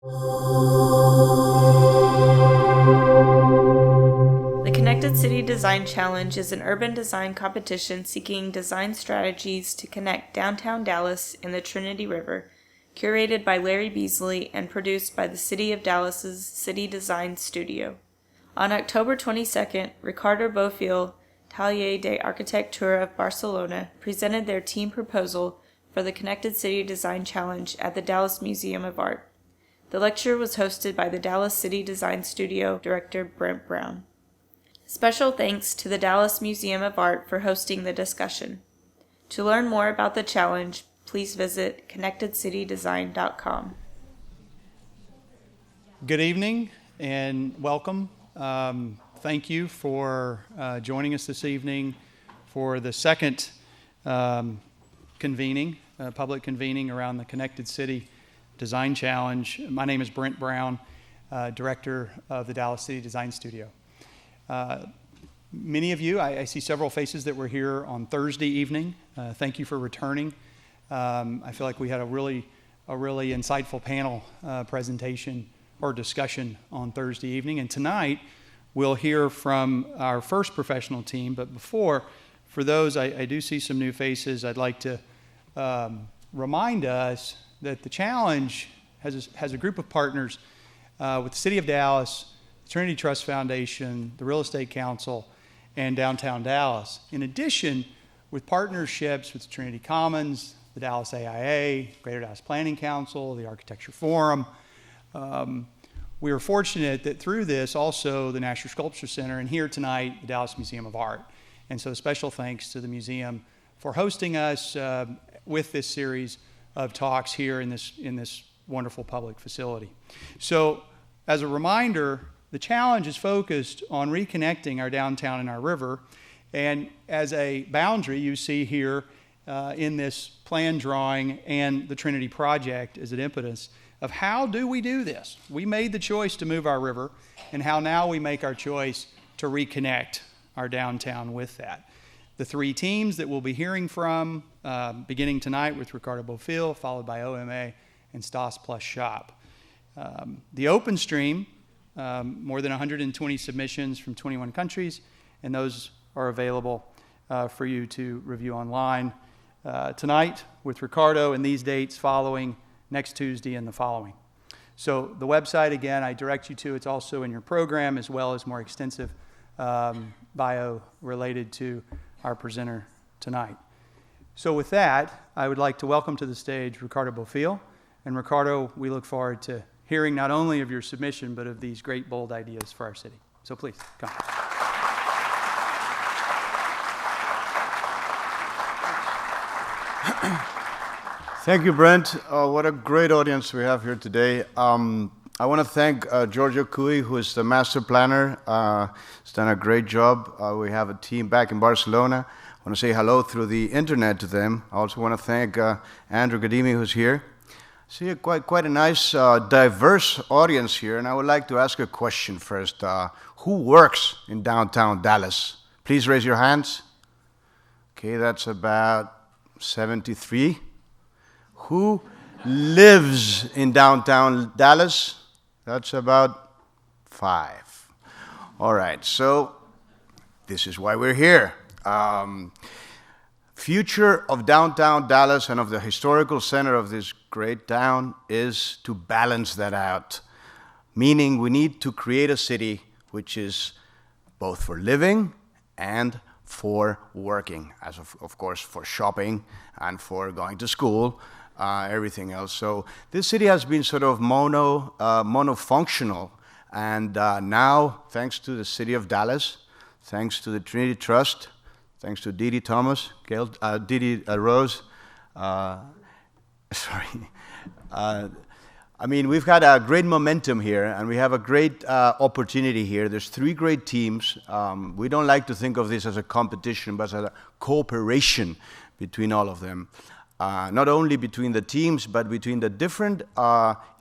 The Connected City Design Challenge is an urban design competition seeking design strategies to connect downtown Dallas and the Trinity River, curated by Larry Beasley and produced by the City of Dallas's City Design Studio. On October 22nd, Ricardo Bofill, Taller de Arquitectura of Barcelona, presented their team proposal for the Connected City Design Challenge at the Dallas Museum of Art. The lecture was hosted by the Dallas City Design Studio director Brent Brown. Special thanks to the Dallas Museum of Art for hosting the discussion. To learn more about the challenge, please visit connectedcitydesign.com. Good evening and welcome. Thank you for joining us this evening for the second public convening around the Connected City Design Challenge. My name is Brent Brown, director of the Dallas City Design Studio. Many of you, I see several faces that were here on Thursday evening. Thank you for returning. I feel like we had a really insightful panel presentation or discussion on Thursday evening. And tonight, we'll hear from our first professional team. But before, for those, I do see some new faces. I'd like to remind us that the challenge has a group of partners with the City of Dallas, the Trinity Trust Foundation, the Real Estate Council, and Downtown Dallas. In addition, with partnerships with Trinity Commons, the Dallas AIA, Greater Dallas Planning Council, the Architecture Forum. We are fortunate that through this, also the National Sculpture Center, and here tonight, the Dallas Museum of Art. And so special thanks to the museum for hosting us with this series of talks here in this wonderful public facility. So as a reminder, the challenge is focused on reconnecting our downtown and our river. And as a boundary, you see here in this plan drawing and the Trinity Project as an impetus of how do we do this? We made the choice to move our river, and how now we make our choice to reconnect our downtown with that. The three teams that we'll be hearing from, beginning tonight with Ricardo Bofill, followed by OMA and Stas plus Shop. The open stream, more than 120 submissions from 21 countries, and those are available for you to review online tonight with Ricardo, and these dates following next Tuesday and the following. So the website, again, I direct you to. It's also in your program, as well as more extensive bio related to our presenter tonight. So with that, I would like to welcome to the stage Ricardo Bofill. And Ricardo, we look forward to hearing not only of your submission, but of these great, bold ideas for our city. So please, come. Thank you, Brent. What a great audience we have here today. I want to thank Giorgio Cui, who is the master planner. He's done a great job. We have a team back in Barcelona. I want to say hello through the internet to them. I also want to thank Andrew Gadimi, who's here. See, quite a nice, diverse audience here, and I would like to ask a question first. Who works in downtown Dallas? Please raise your hands. Okay, that's about 73. Who lives in downtown Dallas? That's about 5. All right, so this is why we're here. Future of downtown Dallas and of the historical center of this great town is to balance that out. Meaning we need to create a city which is both for living and for working, as of course for shopping and for going to school, everything else. So this city has been sort of monofunctional, and now, thanks to the City of Dallas, thanks to the Trinity Trust, thanks to Didi Thomas, Didi Rose, I mean, we've got a great momentum here, and we have a great opportunity here. There's 3 great teams. We don't like to think of this as a competition, but as a cooperation between all of them. Not only between the teams, but between the different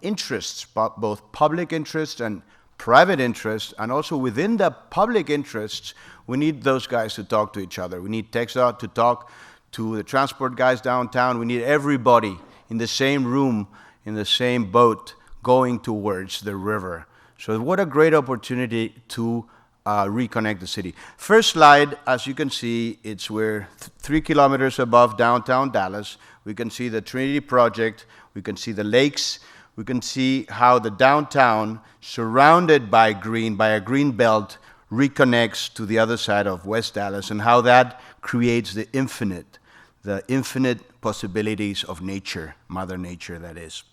interests, both public interests and private interests, and also within the public interests, we need those guys to talk to each other. We need TxDOT to talk to the transport guys downtown. We need everybody in the same room, in the same boat, going towards the river. So what a great opportunity to reconnect the city. First slide, as you can see, we're 3 kilometers above downtown Dallas. We can see the Trinity project. We can see the lakes. We can see how the downtown, surrounded by a green belt, reconnects to the other side of West Dallas, and how that creates the infinite possibilities of nature, Mother Nature, that is.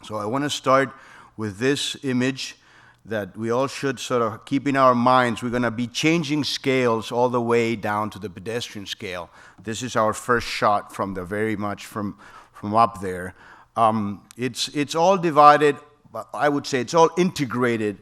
So I want to start with this image that we all should sort of keep in our minds. We're going to be changing scales all the way down to the pedestrian scale. This is our first shot from up there. It's all divided, I would say it's all integrated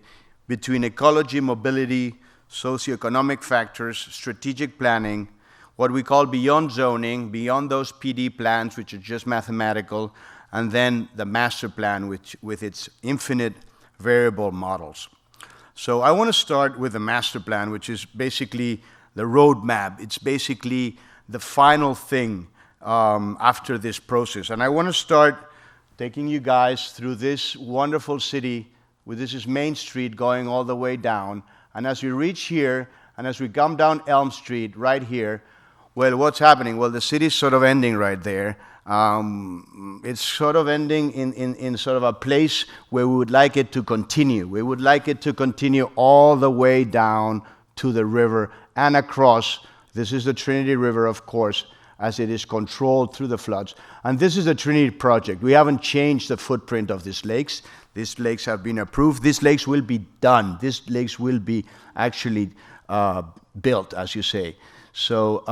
between ecology, mobility, socioeconomic factors, strategic planning, what we call beyond zoning, beyond those PD plans, which are just mathematical, and then the master plan, with its infinite variable models. So I want to start with the master plan, which is basically the roadmap. It's basically the final thing after this process. And I want to start taking you guys through this wonderful city. This is Main Street going all the way down. And as we reach here, and as we come down Elm Street right here, well, what's happening? Well, the city's sort of ending right there. It's sort of ending in sort of a place where we would like it to continue. We would like it to continue all the way down to the river and across. This is the Trinity River, of course, as it is controlled through the floods. And this is the Trinity project. We haven't changed the footprint of these lakes. These lakes have been approved. These lakes will be done. These lakes will be actually built, as you say. So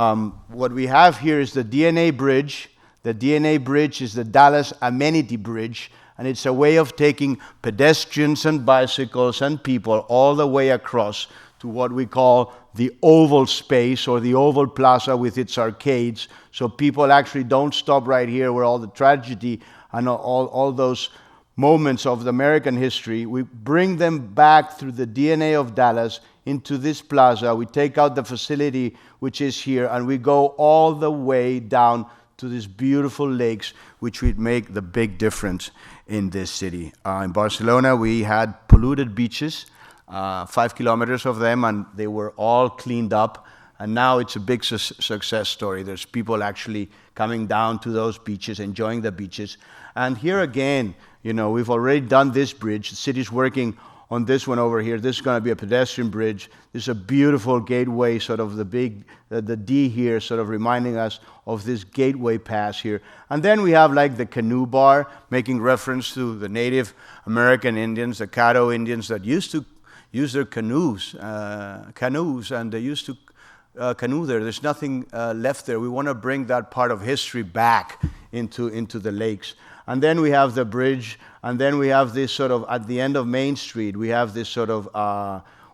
what we have here is the DNA Bridge. The DNA Bridge is the Dallas Amenity Bridge, and it's a way of taking pedestrians and bicycles and people all the way across to what we call the oval space, or the oval plaza with its arcades, so people actually don't stop right here where all the tragedy and all those moments of the American history. We bring them back through the DNA of Dallas into this plaza. We take out the facility which is here, and we go all the way down to these beautiful lakes, which would make the big difference in this city. In Barcelona, we had polluted beaches, 5 kilometers of them, and they were all cleaned up. And now it's a big success story. There's people actually coming down to those beaches, enjoying the beaches. And here again, we've already done this bridge. The city's working on this one over here. This is going to be a pedestrian bridge. This is a beautiful gateway, sort of the D here, sort of reminding us of this gateway pass here. And then we have like the canoe bar, making reference to the Native American Indians, the Caddo Indians that used to use their canoes, and they used to canoe there. There's nothing left there. We want to bring that part of history back into the lakes. And then we have the bridge, and then we have this sort of, at the end of Main Street, we have this sort of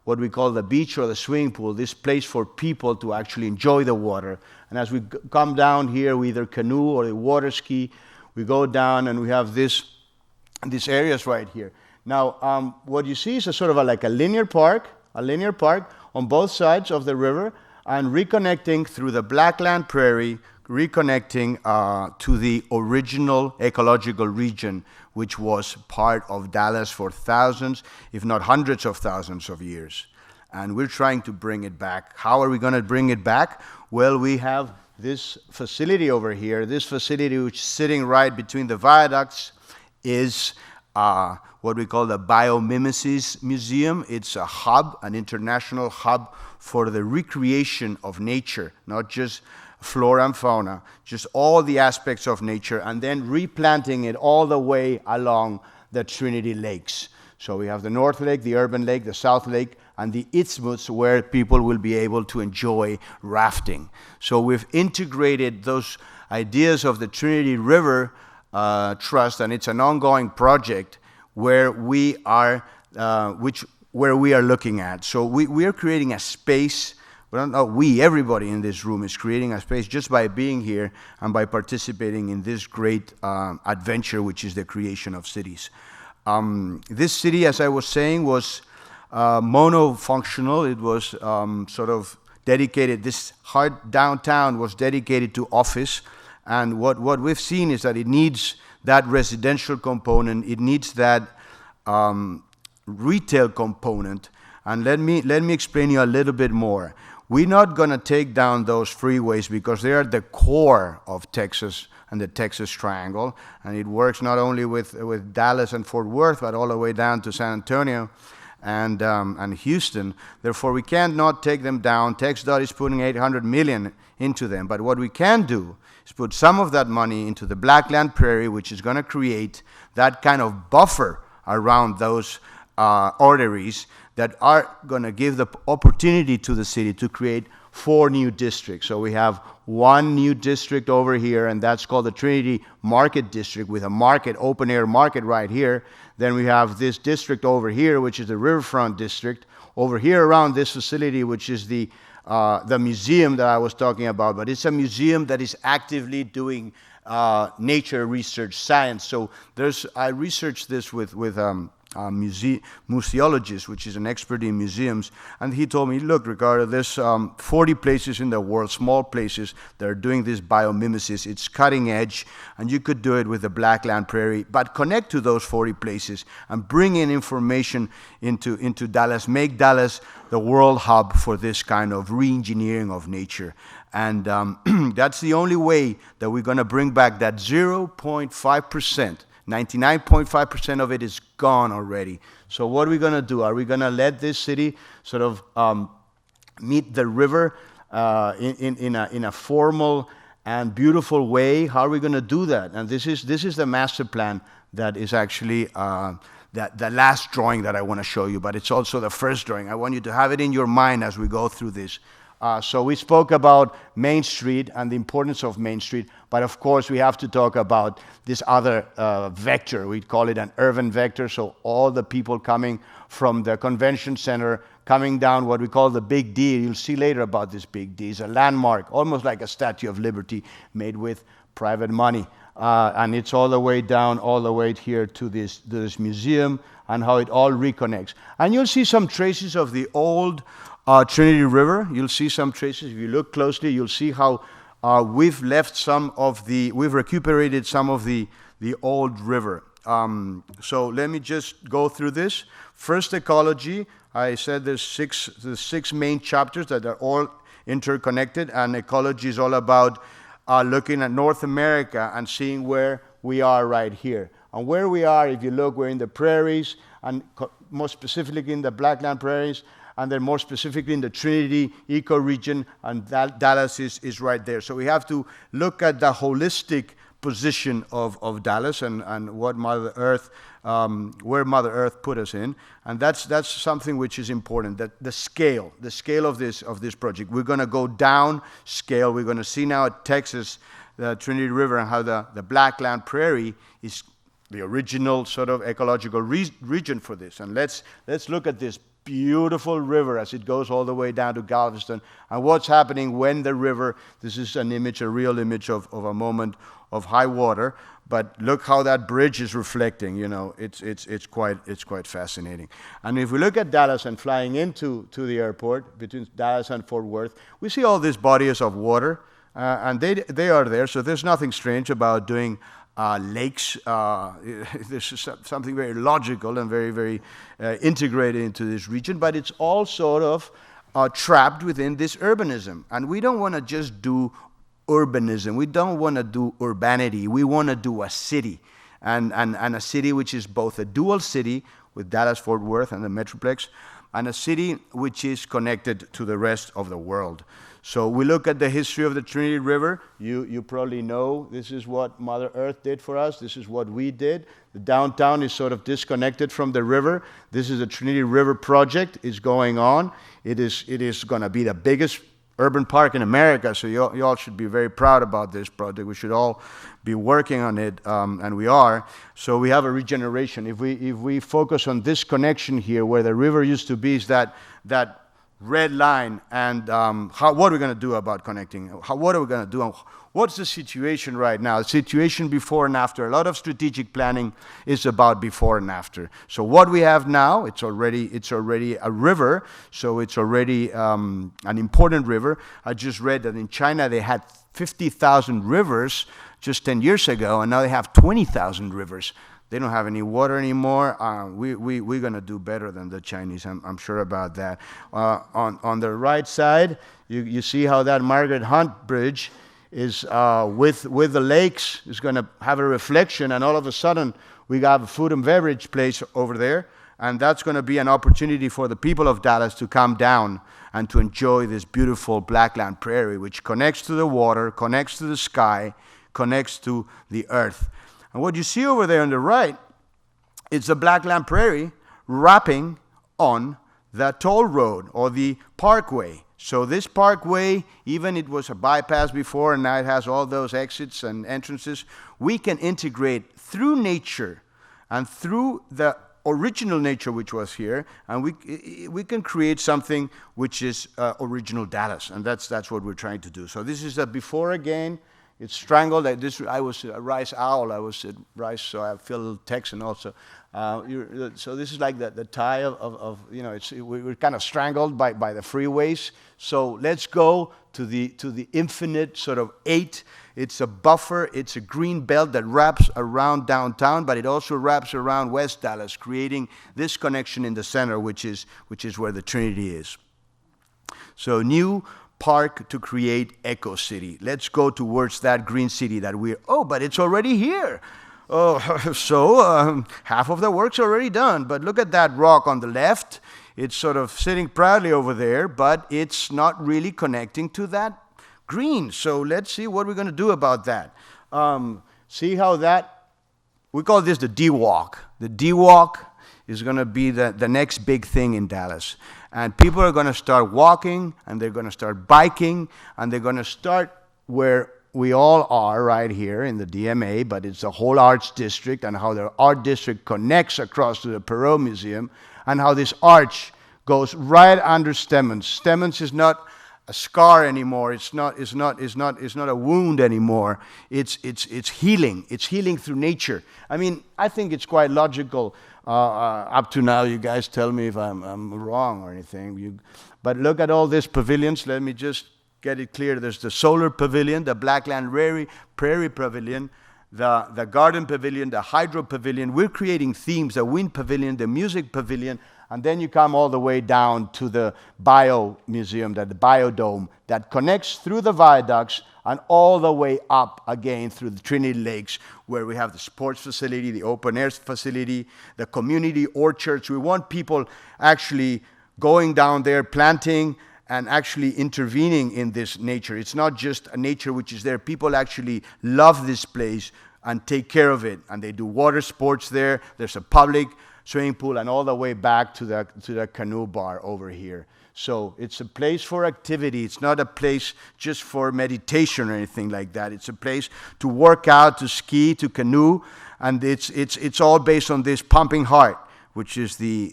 what we call the beach or the swimming pool, this place for people to actually enjoy the water. And as we come down here, we either canoe or the water ski, we go down and we have these areas right here. Now, what you see is a sort of like a linear park on both sides of the river, and reconnecting through the Blackland Prairie, reconnecting to the original ecological region, which was part of Dallas for thousands, if not hundreds of thousands of years. And we're trying to bring it back. How are we going to bring it back? Well, we have this facility over here. This facility, which is sitting right between the viaducts, is what we call the Biomimesis Museum. It's a hub, an international hub for the recreation of nature, not just flora and fauna, just all the aspects of nature, and then replanting it all the way along the Trinity Lakes. So we have the North Lake, the Urban Lake, the South Lake, and the isthmus where people will be able to enjoy rafting. So we've integrated those ideas of the Trinity River Trust, and it's an ongoing project where we are looking at. So we are creating a space. Everybody in this room is creating a space just by being here and by participating in this great adventure, which is the creation of cities. This city, as I was saying, was monofunctional. It was sort of dedicated, this hard downtown was dedicated to office. And what we've seen is that it needs that residential component. It needs that retail component. And let me explain you a little bit more. We're not going to take down those freeways because they are the core of Texas and the Texas Triangle, and it works not only with Dallas and Fort Worth, but all the way down to San Antonio and Houston. Therefore, we can't not take them down. TxDOT is putting $800 million into them, but what we can do is put some of that money into the Blackland Prairie, which is going to create that kind of buffer around those arteries that are going to give the opportunity to the city to create 4 new districts. So we have 1 new district over here, and that's called the Trinity Market District, with a market, open-air market right here. Then we have this district over here, which is the Riverfront District. Over here around this facility, which is the museum that I was talking about, but it's a museum that is actively doing nature research, science. So I researched this with museologist, which is an expert in museums, and he told me, look, Ricardo, there's 40 places in the world, small places, that are doing this biomimesis. It's cutting edge, and you could do it with the Blackland Prairie, but connect to those 40 places and bring in information into Dallas, make Dallas the world hub for this kind of re-engineering of nature. And that's the only way that we're going to bring back that 0.5%. 99.5% of it is gone already. So what are we going to do? Are we going to let this city sort of meet the river in a formal and beautiful way? How are we going to do that? And this is the master plan that is actually the last drawing that I want to show you, but it's also the first drawing. I want you to have it in your mind as we go through this. So we spoke about Main Street and the importance of Main Street, but of course we have to talk about this other vector. We call it an urban vector, so all the people coming from the convention center, coming down what we call the Big D. You'll see later about this Big D. It's a landmark, almost like a Statue of Liberty made with private money. And it's all the way down, all the way here to this museum, and how it all reconnects. And you'll see some traces of the old Trinity River. You'll see some traces. If you look closely, you'll see how we've recuperated some of the old river. So let me just go through this. First, ecology. I said there's six main chapters that are all interconnected, and ecology is all about looking at North America and seeing where we are right here. And where we are, if you look, we're in the prairies, and more specifically in the Blackland prairies, and then more specifically in the Trinity ecoregion, and Dallas is right there. So we have to look at the holistic position of Dallas and what Mother Earth, where Mother Earth put us in, and that's something which is important. That the scale of this project. We're going to go down scale. We're going to see now at Texas, the Trinity River, and how the Blackland Prairie is the original sort of ecological region for this. And let's look at this beautiful river as it goes all the way down to Galveston, and what's happening when the river. This is an image, a real image of a moment of high water, but look how that bridge is reflecting. You know, it's quite fascinating. And if we look at Dallas and flying into the airport between Dallas and Fort Worth, we see all these bodies of water, and they are there. So there's nothing strange about doing lakes. This is something very logical and very, very integrated into this region, but it's all sort of trapped within this urbanism. And we don't want to just do urbanism. We don't want to do urbanity. We want to do a city, and a city which is both a dual city with Dallas, Fort Worth, and the Metroplex, and a city which is connected to the rest of the world. So we look at the history of the Trinity River. You probably know this is what Mother Earth did for us. This is what we did. The downtown is sort of disconnected from the river. This is the Trinity River project is going on. It is going to be the biggest urban park in America, so you all should be very proud about this project. We should all be working on it, and we are. So we have a regeneration. If we focus on this connection here, where the river used to be, is that red line, and what are we going to do about connecting? What are we going to do? What's the situation right now? The situation before and after. A lot of strategic planning is about before and after. So what we have now, it's already a river, so it's already an important river. I just read that in China they had 50,000 rivers just 10 years ago, and now they have 20,000 rivers. They don't have any water anymore. We're going to do better than the Chinese. I'm sure about that. On the right side, you see how that Margaret Hunt Bridge is with the lakes is going to have a reflection, and all of a sudden we got a food and beverage place over there, and that's going to be an opportunity for the people of Dallas to come down and to enjoy this beautiful Blackland Prairie, which connects to the water, connects to the sky, connects to the earth. And what you see over there on the right, it's the Blackland Prairie wrapping on the toll road or the parkway. So this parkway, even it was a bypass before and now it has all those exits and entrances, we can integrate through nature and through the original nature which was here, and we can create something which is original Dallas, and that's what we're trying to do. So this is a before again. It's strangled. I was a Rice owl. I was at Rice, so I feel a little Texan also. So this is like the tie of we're kind of strangled by the freeways. So let's go to the infinite sort of 8. It's a buffer. It's a green belt that wraps around downtown, but it also wraps around West Dallas, creating this connection in the center, which is where the Trinity is. So new park to create Eco City. Let's go towards that green city that but it's already here. So half of the work's already done. But look at that rock on the left. It's sort of sitting proudly over there, but it's not really connecting to that green. So let's see what we're going to do about that. See how we call this the D-Walk. The D-Walk is going to be the next big thing in Dallas. And people are going to start walking, and they're going to start biking, and they're going to start where we all are right here in the DMA, but it's the whole arts district and how the art district connects across to the Perot Museum, and how this arch goes right under Stemmons. Stemmons is not a scar anymore. It's not a wound anymore. It's healing. It's healing through nature. I mean, I think it's quite logical. Up to now, you guys tell me if I'm wrong or anything. But look at all these pavilions. Let me just get it clear. There's the Solar Pavilion, the Blackland Prairie Pavilion, the Garden Pavilion, the Hydro Pavilion. We're creating themes, the Wind Pavilion, the Music Pavilion, and then you come all the way down to the Bio Museum, the Biodome, that connects through the viaducts and all the way up again through the Trinity Lakes, where we have the sports facility, the open air facility, the community orchards. We want people actually going down there, planting, and actually intervening in this nature. It's not just a nature which is there. People actually love this place and take care of it. And they do water sports there. There's a public swimming pool, and all the way back to the canoe bar over here. So it's a place for activity. It's not a place just for meditation or anything like that. It's a place to work out, to ski, to canoe, and it's all based on this pumping heart, which is the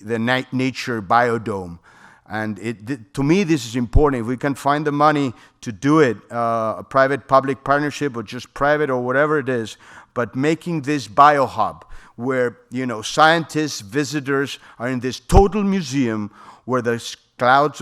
nature biodome. And to me, this is important. If we can find the money to do it, a private-public partnership or just private or whatever it is, but making this biohub where, scientists, visitors are in this total museum where the clouds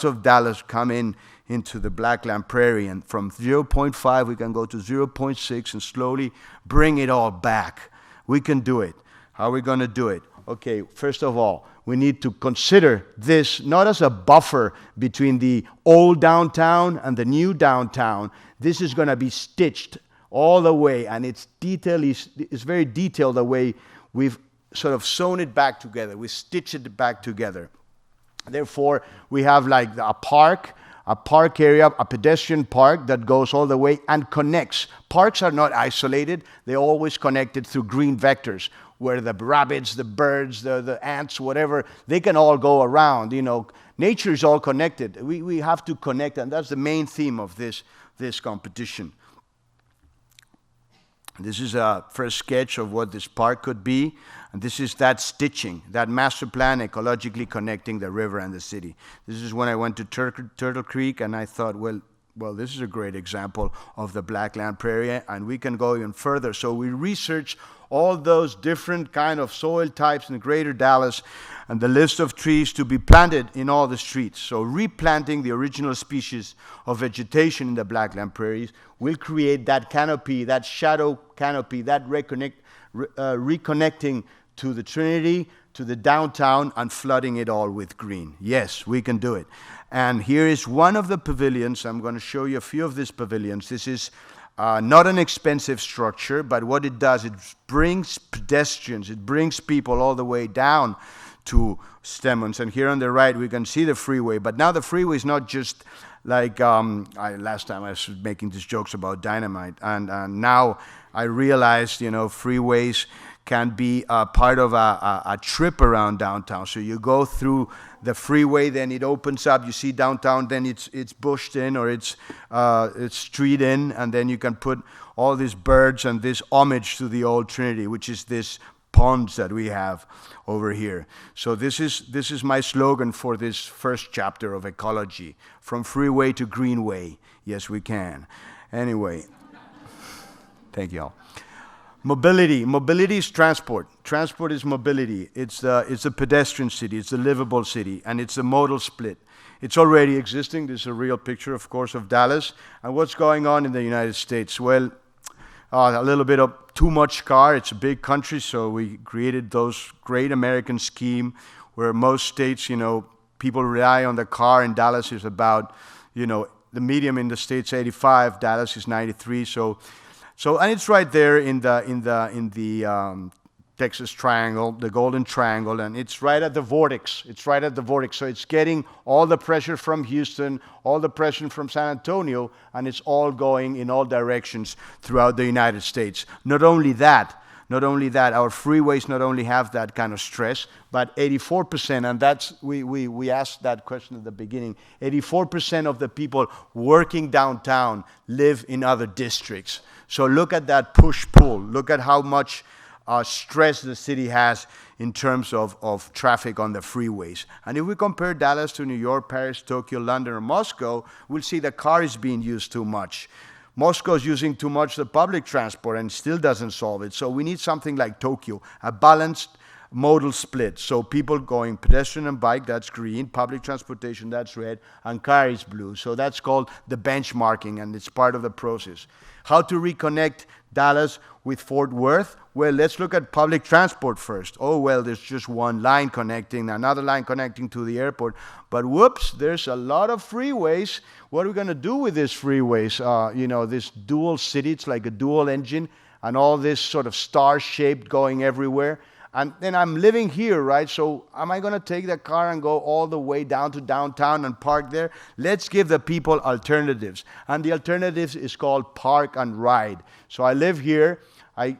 of Dallas come into the Blackland Prairie, and from 0.5 we can go to 0.6 and slowly bring it all back. We can do it. How are we going to do it? Okay, first of all, we need to consider this not as a buffer between the old downtown and the new downtown. This is going to be stitched all the way, and it's very detailed the way we've sort of sewn it back together. We stitched it back together. Therefore, we have like a park area, a pedestrian park that goes all the way and connects. Parks are not isolated. They're always connected through green vectors, where the rabbits, the birds, the ants, whatever, they can all go around. Nature is all connected. We have to connect, and that's the main theme of this competition. This is a first sketch of what this park could be, and this is that stitching, that master plan ecologically connecting the river and the city. This is when I went to Turtle Creek, and I thought, well, this is a great example of the Blackland Prairie, and we can go even further. So we researched all those different kind of soil types in Greater Dallas and the list of trees to be planted in all the streets. So replanting the original species of vegetation in the Blackland Prairies will create that canopy, that shadow canopy, that reconnecting to the Trinity, to the downtown, and flooding it all with green. Yes, we can do it. And here is one of the pavilions. I'm going to show you a few of these pavilions. This is not an expensive structure, but what it does, it brings pedestrians, it brings people all the way down to Stemmons. And here on the right, we can see the freeway. But now the freeway is not just like, last time I was making these jokes about dynamite. And now I realized, freeways can be part of a trip around downtown. So you go through the freeway, then it opens up, you see downtown, then it's bushed in, or it's street in, and then you can put all these birds and this homage to the old Trinity, which is this ponds that we have over here. So this is my slogan for this first chapter of ecology: from freeway to greenway. Yes, we can. Anyway, thank you all. Mobility. Mobility is transport. Transport is mobility. It's a pedestrian city. It's a livable city. And it's a modal split. It's already existing. This is a real picture, of course, of Dallas. And what's going on in the United States? Well, a little bit of too much car. It's a big country, so we created those great American scheme where most states, people rely on the car. In Dallas is about, the medium in the states 85. Dallas is 93. So, and it's right there in the Texas Triangle, the Golden Triangle, and it's right at the vortex. It's right at the vortex. So it's getting all the pressure from Houston, all the pressure from San Antonio, and it's all going in all directions throughout the United States. Not only that, our freeways not only have that kind of stress, but 84%, and that's, we asked that question at the beginning, 84% of the people working downtown live in other districts. So look at that push-pull. Look at how much stress the city has in terms of traffic on the freeways. And if we compare Dallas to New York, Paris, Tokyo, London, or Moscow, we'll see the car is being used too much. Moscow is using too much the public transport and still doesn't solve it. So we need something like Tokyo, a balanced modal split. So people going pedestrian and bike, that's green, public transportation, that's red, and car is blue. So that's called the benchmarking, and it's part of the process. How to reconnect Dallas with Fort Worth? Well, let's look at public transport first. Oh, well, there's just one line connecting, another line connecting to the airport. But whoops, there's a lot of freeways. What are we going to do with these freeways? This dual city, it's like a dual engine, and all this sort of star-shaped going everywhere. And then I'm living here, right? So am I going to take the car and go all the way down to downtown and park there? Let's give the people alternatives. And the alternatives is called park and ride. So I live here,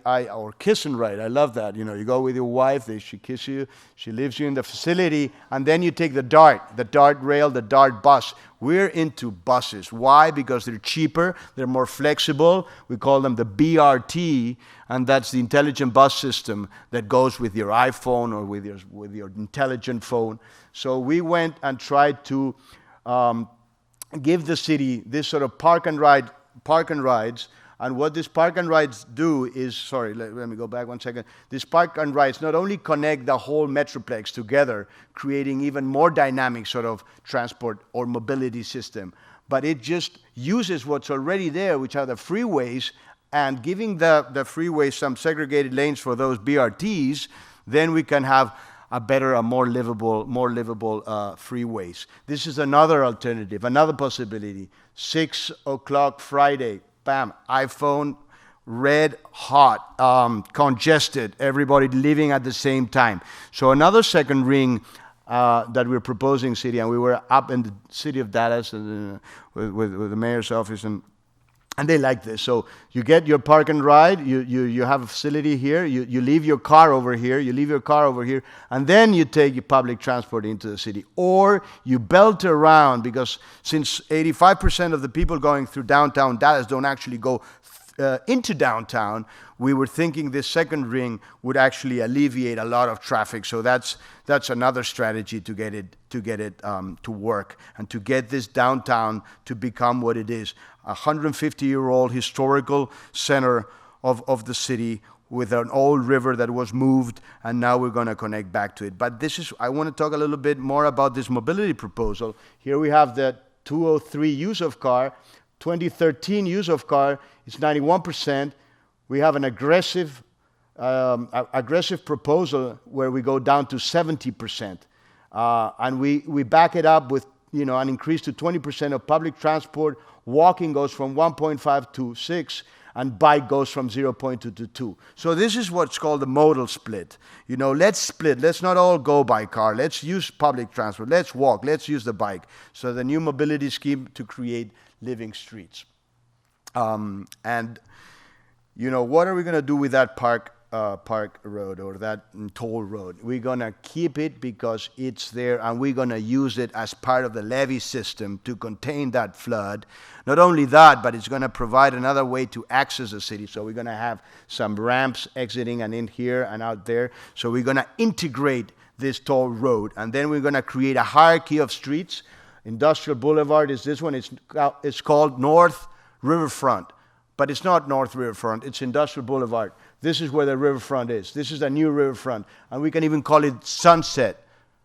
or kiss and ride. I love that. You go with your wife, she kiss you, she leaves you in the facility, and then you take the DART rail, the DART bus. We're into buses. Why? Because they're cheaper, they're more flexible. We call them the BRT, and that's the intelligent bus system that goes with your iPhone or with your intelligent phone. So we went and tried to give the city this sort of park and rides. And what these park and rides do is, let me go back one second. These park and rides not only connect the whole metroplex together, creating even more dynamic sort of transport or mobility system, but it just uses what's already there, which are the freeways, and giving the freeways some segregated lanes for those BRTs, then we can have a more livable freeways. This is another alternative, another possibility. 6 o'clock Friday. Bam, iPhone, red hot, congested, everybody living at the same time. So another second ring that we're proposing, city, and we were up in the city of Dallas with the mayor's office, and they like this. So you get your park and ride, you have a facility here, you leave your car over here, and then you take your public transport into the city. Or you belt around, because since 85% of the people going through downtown Dallas don't actually go into downtown, we were thinking this second ring would actually alleviate a lot of traffic. So that's another strategy to get it to work, and to get this downtown to become what it is, a 150-year-old historical center of the city with an old river that was moved, and now we're going to connect back to it. But I want to talk a little bit more about this mobility proposal. Here we have the 2003 use of car. 2013 use of car is 91%. We have an aggressive aggressive proposal where we go down to 70%. And we back it up with an increase to 20% of public transport. Walking goes from 1.5 to 6, and bike goes from 0.2 to 2. So this is what's called the modal split. Let's split. Let's not all go by car. Let's use public transport. Let's walk. Let's use the bike. So the new mobility scheme to create living streets. And what are we going to do with that park road or that toll road? We're going to keep it because it's there, and we're going to use it as part of the levee system to contain that flood. Not only that, but it's going to provide another way to access the city. So we're going to have some ramps exiting and in here and out there. So we're going to integrate this toll road, and then we're going to create a hierarchy of streets. Industrial Boulevard is this one. It's called North Riverfront. But it's not North Riverfront, it's Industrial Boulevard. This is where the riverfront is. This is the new riverfront. And we can even call it Sunset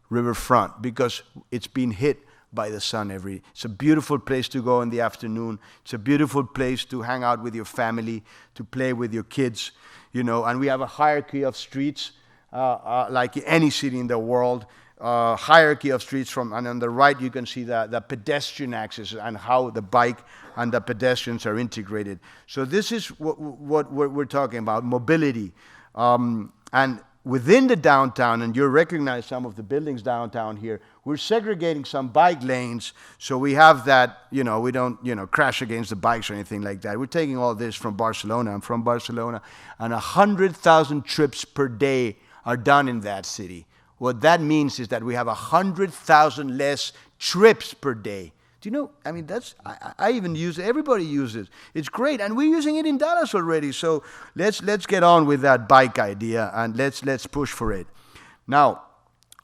Riverfront because it's been hit by the sun it's a beautiful place to go in the afternoon. It's a beautiful place to hang out with your family, to play with your kids, and we have a hierarchy of streets like any city in the world. Hierarchy of streets and on the right you can see the pedestrian access and how the bike and the pedestrians are integrated. So this is what we're talking about, mobility. And within the downtown, and you recognize some of the buildings downtown here, we're segregating some bike lanes so we have that, we don't, crash against the bikes or anything like that. We're taking all this from Barcelona. I'm from Barcelona, and 100,000 trips per day are done in that city. What that means is that we have 100,000 less trips per day. Do you know? I mean, I even use it. Everybody uses it. It's great, and we're using it in Dallas already. So let's get on with that bike idea, and let's push for it. Now,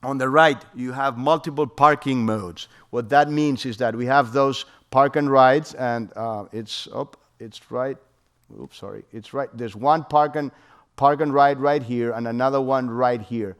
on the right, you have multiple parking modes. What that means is that we have those park and rides, and it's right. Oops, sorry. It's right. There's one park and ride right here, and another one right here.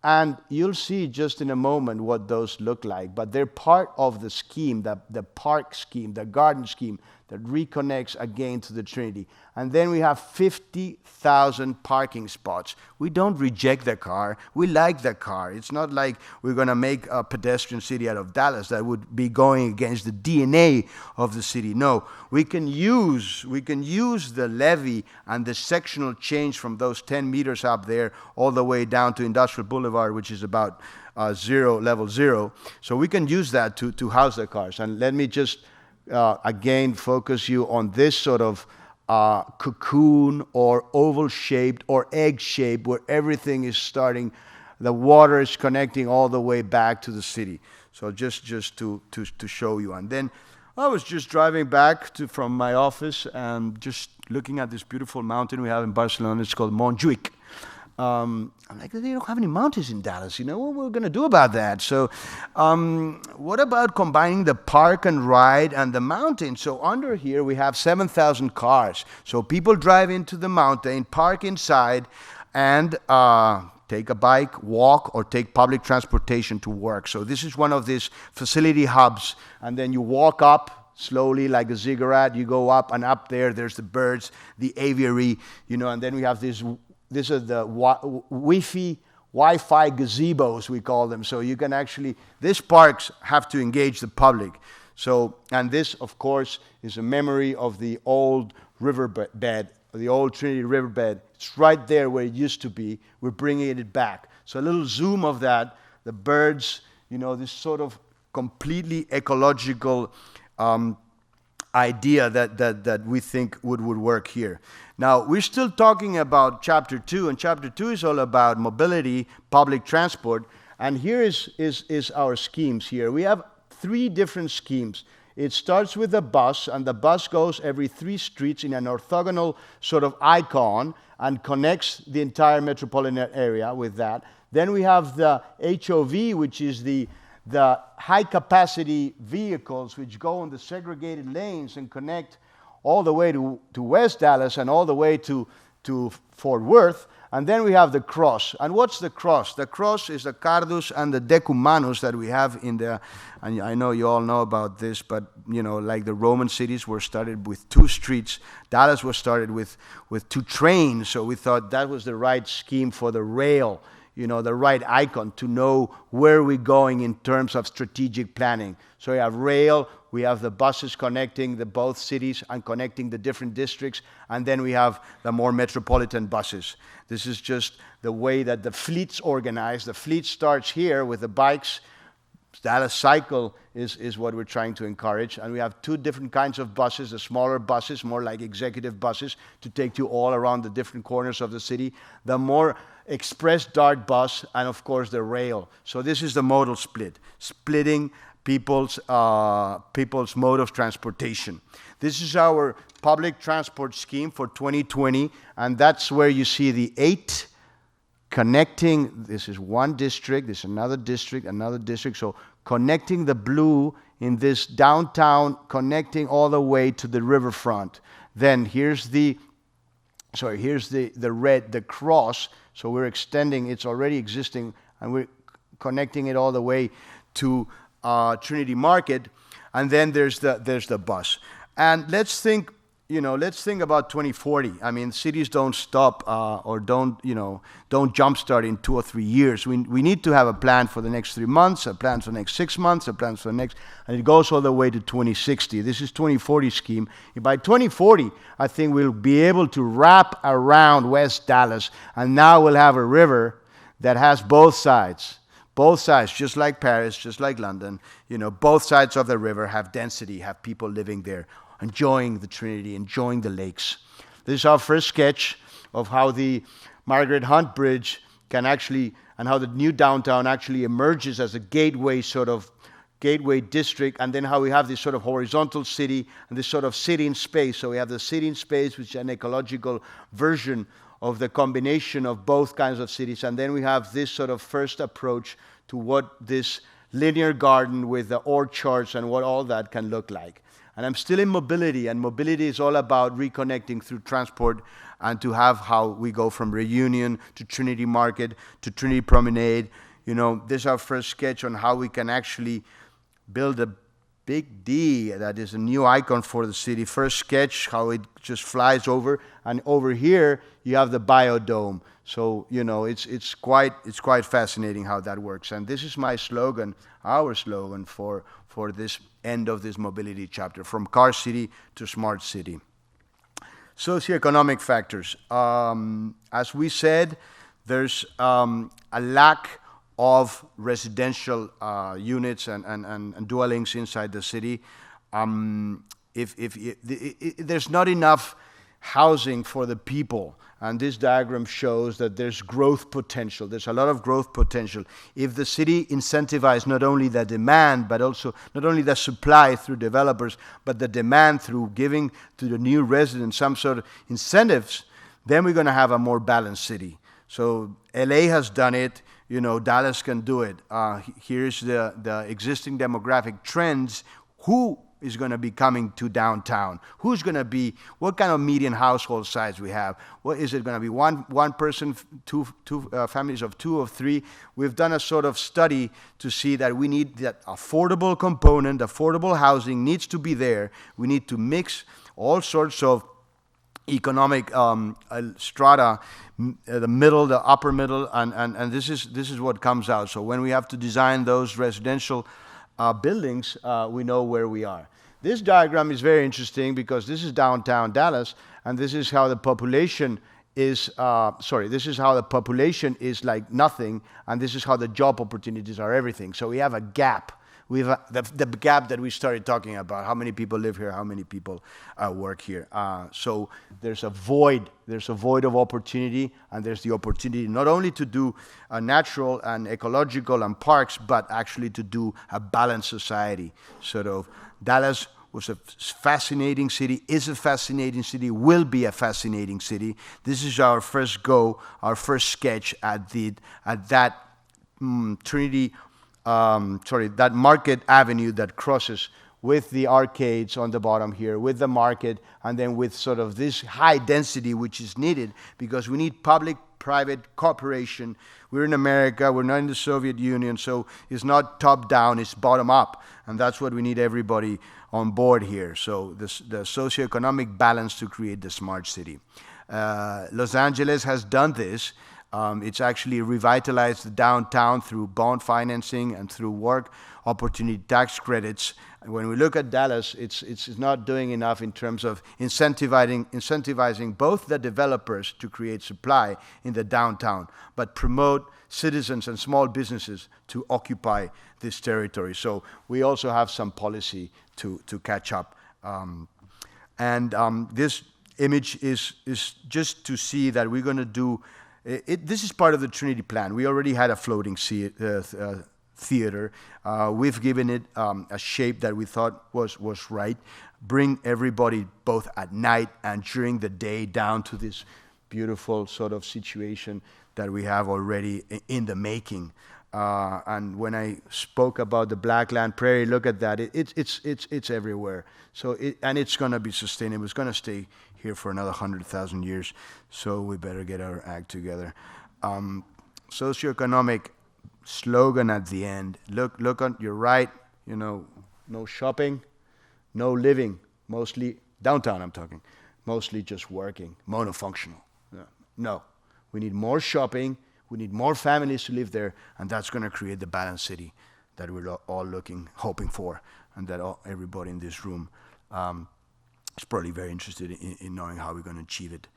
And you'll see just in a moment what those look like. But they're part of the scheme, the park scheme, the garden scheme that reconnects again to the Trinity. And then we have 50,000 parking spots. We don't reject the car. We like the car. It's not like we're going to make a pedestrian city out of Dallas. That would be going against the DNA of the city. No, we can use the levee and the sectional change from those 10 meters up there all the way down to Industrial Boulevard, which is about level zero. So we can use that to house the cars. And let me just again focus you on this sort of cocoon or oval-shaped or egg-shaped where everything is starting, the water is connecting all the way back to the city. So just to show you. And then I was just driving back from my office and just looking at this beautiful mountain we have in Barcelona. It's called Montjuic. I'm like, they don't have any mountains in Dallas. What we're going to do about that? So what about combining the park and ride and the mountain? So under here, we have 7,000 cars. So people drive into the mountain, park inside, and take a bike, walk, or take public transportation to work. So this is one of these facility hubs. And then you walk up slowly like a ziggurat. You go up, and up there's the birds, the aviary, and then we have These are the Wi-Fi gazebos, we call them. So you can these parks have to engage the public. So, and this, of course, is a memory of the old riverbed, the old Trinity Riverbed. It's right there where it used to be. We're bringing it back. So a little zoom of that, the birds, this sort of completely ecological idea that we think would work here. Now, we're still talking about Chapter 2, and Chapter 2 is all about mobility, public transport, and here is our schemes here. We have 3 different schemes. It starts with a bus, and the bus goes every 3 streets in an orthogonal sort of icon and connects the entire metropolitan area with that. Then we have the HOV, which is the high-capacity vehicles which go on the segregated lanes and connect all the way to West Dallas and all the way to Fort Worth. And then we have the cross. And what's the cross? The cross is the cardus and the decumanus that we have in the, and I know you all know about this, but like the Roman cities were started with 2 streets. Dallas was started with 2 trains, so we thought that was the right scheme for the rail, the right icon to know where we're going in terms of strategic planning. So we have rail, we have the buses connecting the both cities and connecting the different districts, and then we have the more metropolitan buses. This is just the way that the fleet's organized. The fleet starts here with the bikes. Dallas Cycle is what we're trying to encourage. And we have 2 different kinds of buses, the smaller buses, more like executive buses, to take you all around the different corners of the city. The more express dart bus, and of course the rail. So this is the modal split, splitting people's mode of transportation. This is our public transport scheme for 2020, and that's where you see the 8 connecting. This is one district, this is another district, so connecting the blue in this downtown, connecting all the way to the riverfront. Then here's the red, the cross, so we're extending, it's already existing, and we're connecting it all the way to Trinity Market, and then there's the bus. And let's think about 2040. I mean, cities don't stop or don't jumpstart in 2 or 3 years. We need to have a plan for the next 3 months, a plan for the next 6 months, a plan for the next, and it goes all the way to 2060. This is 2040 scheme. By 2040, I think we'll be able to wrap around West Dallas, and now we'll have a river that has both sides. Both sides, just like Paris, just like London, both sides of the river have density, have people living there, enjoying the Trinity, enjoying the lakes. This is our first sketch of how the Margaret Hunt Bridge can actually, and how the new downtown actually emerges as a gateway district, and then how we have this sort of horizontal city and this sort of sitting space. So we have the sitting space, which is an ecological version of the combination of both kinds of cities. And then we have this sort of first approach to what this linear garden with the orchards and what all that can look like. And I'm still in mobility, and mobility is all about reconnecting through transport and to have how we go from Reunion to Trinity Market to Trinity Promenade. This is our first sketch on how we can actually build a Big D, that is a new icon for the city. First sketch, how it just flies over, and over here you have the biodome. So it's quite fascinating how that works. And this is my slogan, our slogan for this end of this mobility chapter, from car city to smart city. Socioeconomic factors. As we said, there's a lack of residential units and dwellings inside the city. There's not enough housing for the people, and this diagram shows that there's growth potential. There's a lot of growth potential. If the city incentivized not only the demand, but also not only the supply through developers, but the demand through giving to the new residents some sort of incentives, then we're going to have a more balanced city. So LA has done it. Dallas can do it. Here's the existing demographic trends. Who is going to be coming to downtown? Who's going to be, what kind of median household size we have? What is it going to be? One person, two families of 2 or 3? We've done a sort of study to see that we need that affordable component. Affordable housing needs to be there. We need to mix all sorts of economic strata, the middle, the upper middle, and this is what comes out. So when we have to design those residential buildings, we know where we are. This diagram is very interesting because this is downtown Dallas, and this is how the population is. This is how the population is like nothing, and this is how the job opportunities are everything. So we have a gap. We have the gap that we started talking about. How many people live here? How many people work here? So there's a void. There's a void of opportunity, and there's the opportunity not only to do natural and ecological and parks, but actually to do a balanced society. Sort of Dallas was a fascinating city, is a fascinating city, will be a fascinating city. This is our first sketch at that Trinity. That Market Avenue that crosses with the arcades on the bottom here, with the market, and then with sort of this high density which is needed because we need public public-private cooperation. We're in America, we're not in the Soviet Union, so it's not top-down, it's bottom-up. And that's what we need everybody on board here. So the socioeconomic balance to create the smart city. Los Angeles has done this. It's actually revitalized the downtown through bond financing and through work opportunity tax credits. When we look at Dallas, it's not doing enough in terms of incentivizing both the developers to create supply in the downtown, but promote citizens and small businesses to occupy this territory. So we also have some policy to catch up. This image is just to see that we're going to do. This is part of the Trinity plan. We already had a floating theater. We've given it a shape that we thought was right. Bring everybody both at night and during the day down to this beautiful sort of situation that we have already in the making. And when I spoke about the Blackland Prairie, look at that. It's everywhere. So and it's going to be sustainable. It's going to stay here for another 100,000 years. So we better get our act together. Socioeconomic slogan at the end. Look on your right. You know, no shopping, no living. Mostly downtown. I'm talking. Mostly just working. Monofunctional. No, we need more shopping. We need more families to live there, and that's going to create the balanced city that we're all hoping for, and that everybody in this room is probably very interested in knowing how we're going to achieve it.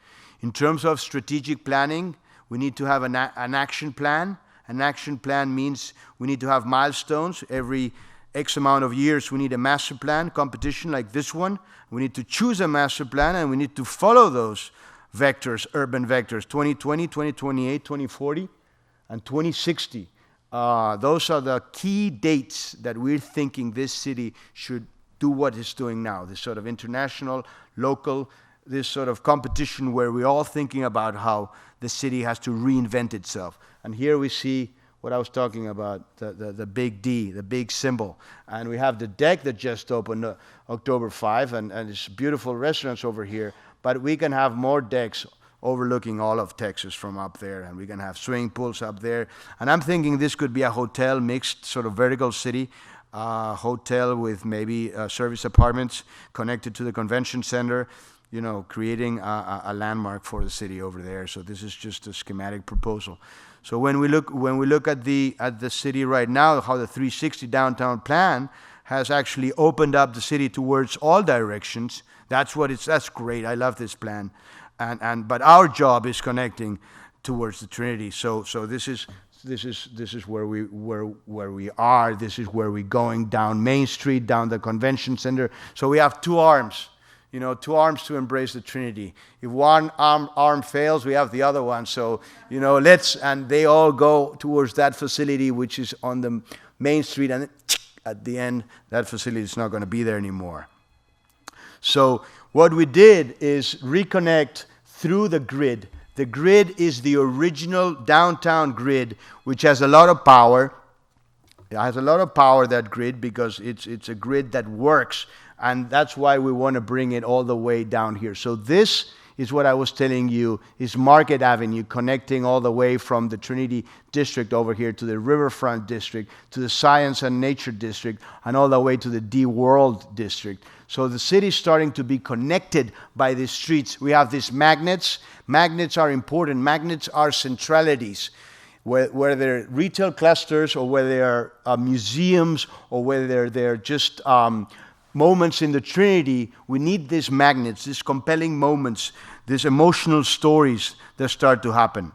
In terms of strategic planning, we need to have an action plan. An action plan means we need to have milestones. Every X amount of years, we need a master plan, competition like this one. We need to choose a master plan, and we need to follow those vectors, urban vectors, 2020, 2028, 2040, and 2060. Those are the key dates that we're thinking this city should do what it's doing now, this sort of international, local, this sort of competition where we're all thinking about how the city has to reinvent itself. And here we see what I was talking about, the big D, the big symbol. And we have the deck that just opened October 5, and it's beautiful restaurants over here. But we can have more decks overlooking all of Texas from up there, and we can have swimming pools up there. And I'm thinking this could be a hotel mixed sort of vertical city, hotel with maybe service apartments connected to the convention center, you know, creating a landmark for the city over there. So this is just a schematic proposal. So when we look at the city right now, how the 360 downtown plan has actually opened up the city towards all directions. That's great. I love this plan, but our job is connecting towards the Trinity. So this is where we are. This is where we're going down Main Street, down the convention center. So we have two arms to embrace the Trinity. If one arm fails, we have the other one. So and they all go towards that facility, which is on the Main Street, and at the end, that facility is not going to be there anymore. So what we did is reconnect through the grid. The grid is the original downtown grid, which has a lot of power. It has a lot of power, that grid, because it's a grid that works, and that's why we want to bring it all the way down here. So this is what I was telling you is Market Avenue, connecting all the way from the Trinity District over here to the Riverfront District, to the Science and Nature District, and all the way to the D-World District. So the city's starting to be connected by these streets. We have these magnets. Magnets are important. Magnets are centralities. Whether they're retail clusters or whether they are museums or whether they're just moments in the Trinity, we need these magnets, these compelling moments, these emotional stories that start to happen.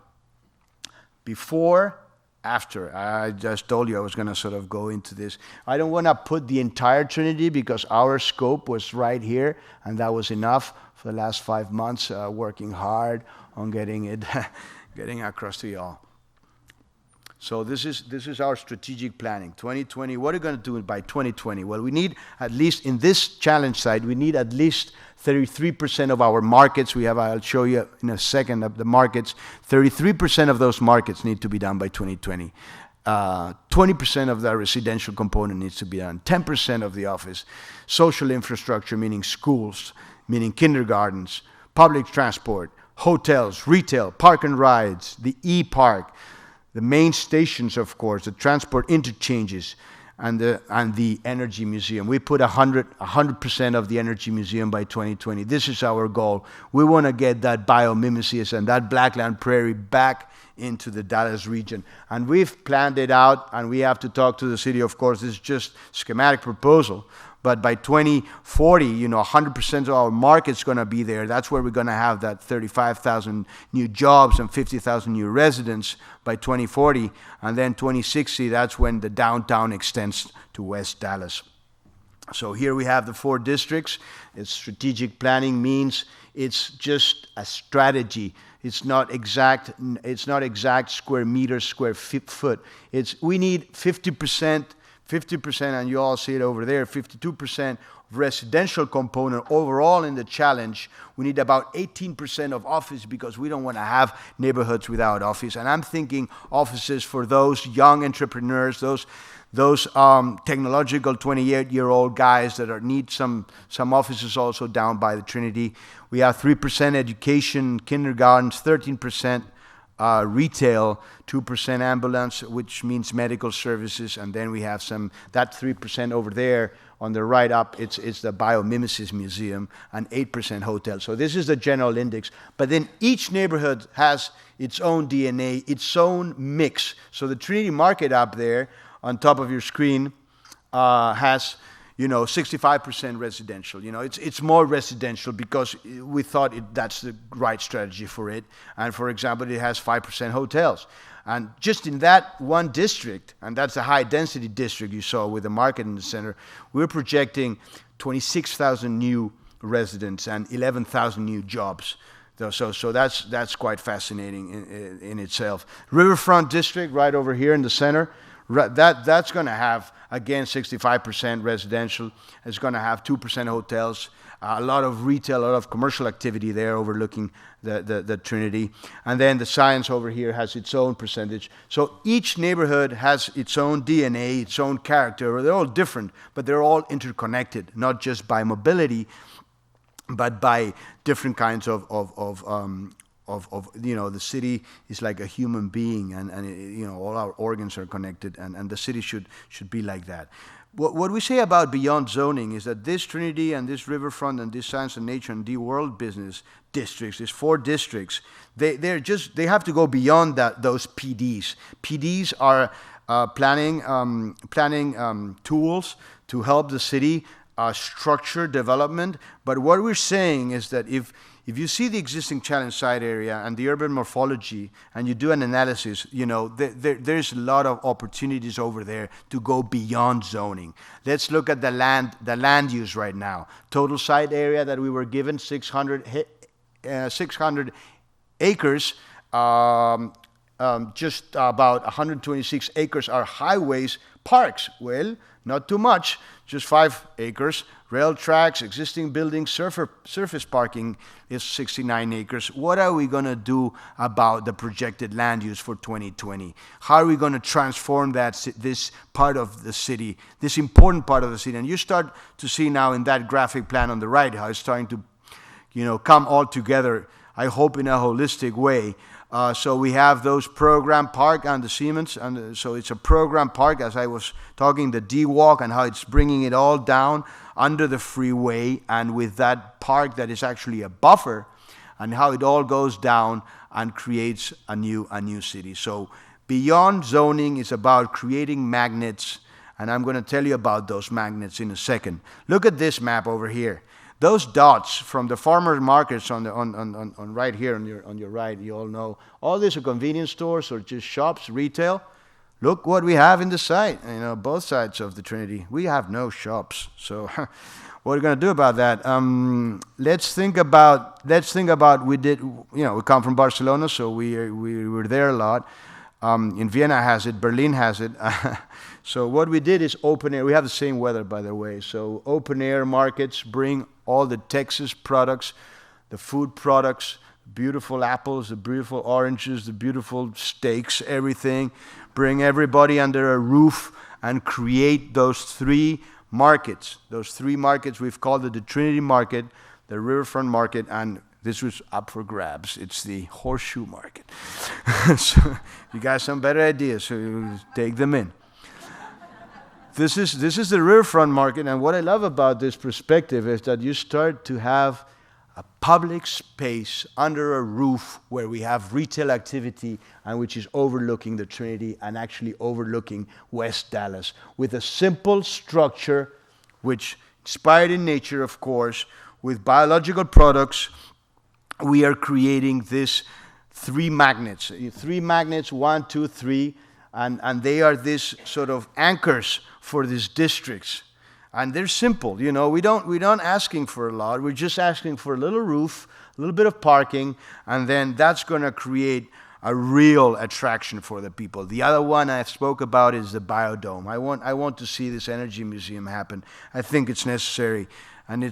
Before, after. I just told you I was going to sort of go into this. I don't want to put the entire Trinity because our scope was right here, and that was enough for the last 5 months, working hard on getting it across to y'all. So this is our strategic planning. 2020, what are we going to do by 2020? Well, we need at least, in this challenge side, we need at least 33% of our markets. I'll show you in a second of the markets. 33% of those markets need to be done by 2020. 20% of the residential component needs to be done. 10% of the office. Social infrastructure, meaning schools, meaning kindergartens, public transport, hotels, retail, park and rides, the e-park, the main stations, of course, the transport interchanges, and the energy museum. We put 100% of the energy museum by 2020. This is our goal. We want to get that biomimesis and that Blackland Prairie back into the Dallas region. And we've planned it out, and we have to talk to the city, of course. This is just schematic proposal. But by 2040, 100% of our market's going to be there. That's where we're going to have that 35,000 new jobs and 50,000 new residents by 2040. And then 2060, that's when the downtown extends to West Dallas. So here we have the 4 districts. It's strategic planning means it's just a strategy. It's not exact square meters, square foot. We need 50%, and you all see it over there, 52% residential component overall in the challenge. We need about 18% of office because we don't want to have neighborhoods without office. And I'm thinking offices for those young entrepreneurs, those technological 28-year-old guys that need some offices also down by the Trinity. We have 3% education, kindergartens, 13% retail, 2% ambulance, which means medical services, and then we have that 3% over there on the right up, it's the Biomimesis Museum, and 8% hotel. So this is the general index. But then each neighborhood has its own DNA, its own mix. So the Trinity Market up there on top of your screen has 65% residential. It's more residential because we thought that's the right strategy for it. And for example, it has 5% hotels. And just in that one district, and that's a high density district you saw with the market in the center, we're projecting 26,000 new residents and 11,000 new jobs. So that's quite fascinating in itself. Riverfront district right over here in the center, that's going to have, again, 65% residential. It's going to have 2% hotels, a lot of retail, a lot of commercial activity there overlooking the Trinity. And then the Science over here has its own percentage. So each neighborhood has its own DNA, its own character. They're all different, but they're all interconnected, not just by mobility, but by different kinds of the city is like a human being, and all our organs are connected, and the city should be like that. What we say about beyond zoning is that this Trinity and this Riverfront and this Science and Nature and the World Business districts, these 4 districts, they have to go beyond those PDs. PDs are planning tools to help the city structure development. But what we're saying is that if you see the existing challenge site area and the urban morphology, and you do an analysis, there's a lot of opportunities over there to go beyond zoning. Let's look at the land use right now. Total site area that we were given, 600 acres. Just about 126 acres are highways, parks. Well, not too much, just 5 acres. Rail tracks, existing buildings, surface parking is 69 acres. What are we going to do about the projected land use for 2020? How are we going to transform this part of the city, this important part of the city? And you start to see now in that graphic plan on the right how it's starting to come all together, I hope in a holistic way. So we have those program park and the Siemens, and so it's a program park, as I was talking, the D-Walk, and how it's bringing it all down under the freeway, and with that park that is actually a buffer, and how it all goes down and creates a new city. So beyond zoning is about creating magnets, and I'm going to tell you about those magnets in a second. Look at this map over here. Those dots from the farmers markets on right here on your right, you all know, all these are convenience stores or just shops, retail. Look what we have in the site, both sides of the Trinity. We have no shops. So what are we going to do about that? Let's think about we come from Barcelona, so we were there a lot. In Vienna has it, Berlin has it. So what we did is open air. We have the same weather, by the way. So open air markets bring all the Texas products, the food products, beautiful apples, the beautiful oranges, the beautiful steaks, everything. Bring everybody under a roof and create those 3 markets. Those 3 markets, we've called it the Trinity Market, the Riverfront Market, and This was up for grabs. It's the horseshoe market. So you got some better ideas, so you take them in. This is the riverfront market, and what I love about this perspective is that you start to have a public space under a roof where we have retail activity and which is overlooking the Trinity and actually overlooking West Dallas with a simple structure which inspired in nature, of course, with biological products. We are creating this three magnets, 1, 2, 3, and they are this sort of anchors for these districts. And they're simple, you know, we don't asking for a lot, we're just asking for a little roof, a little bit of parking, and then that's going to create a real attraction for the people. The other one I spoke about is the biodome. I want to see this energy museum happen. I think it's necessary, and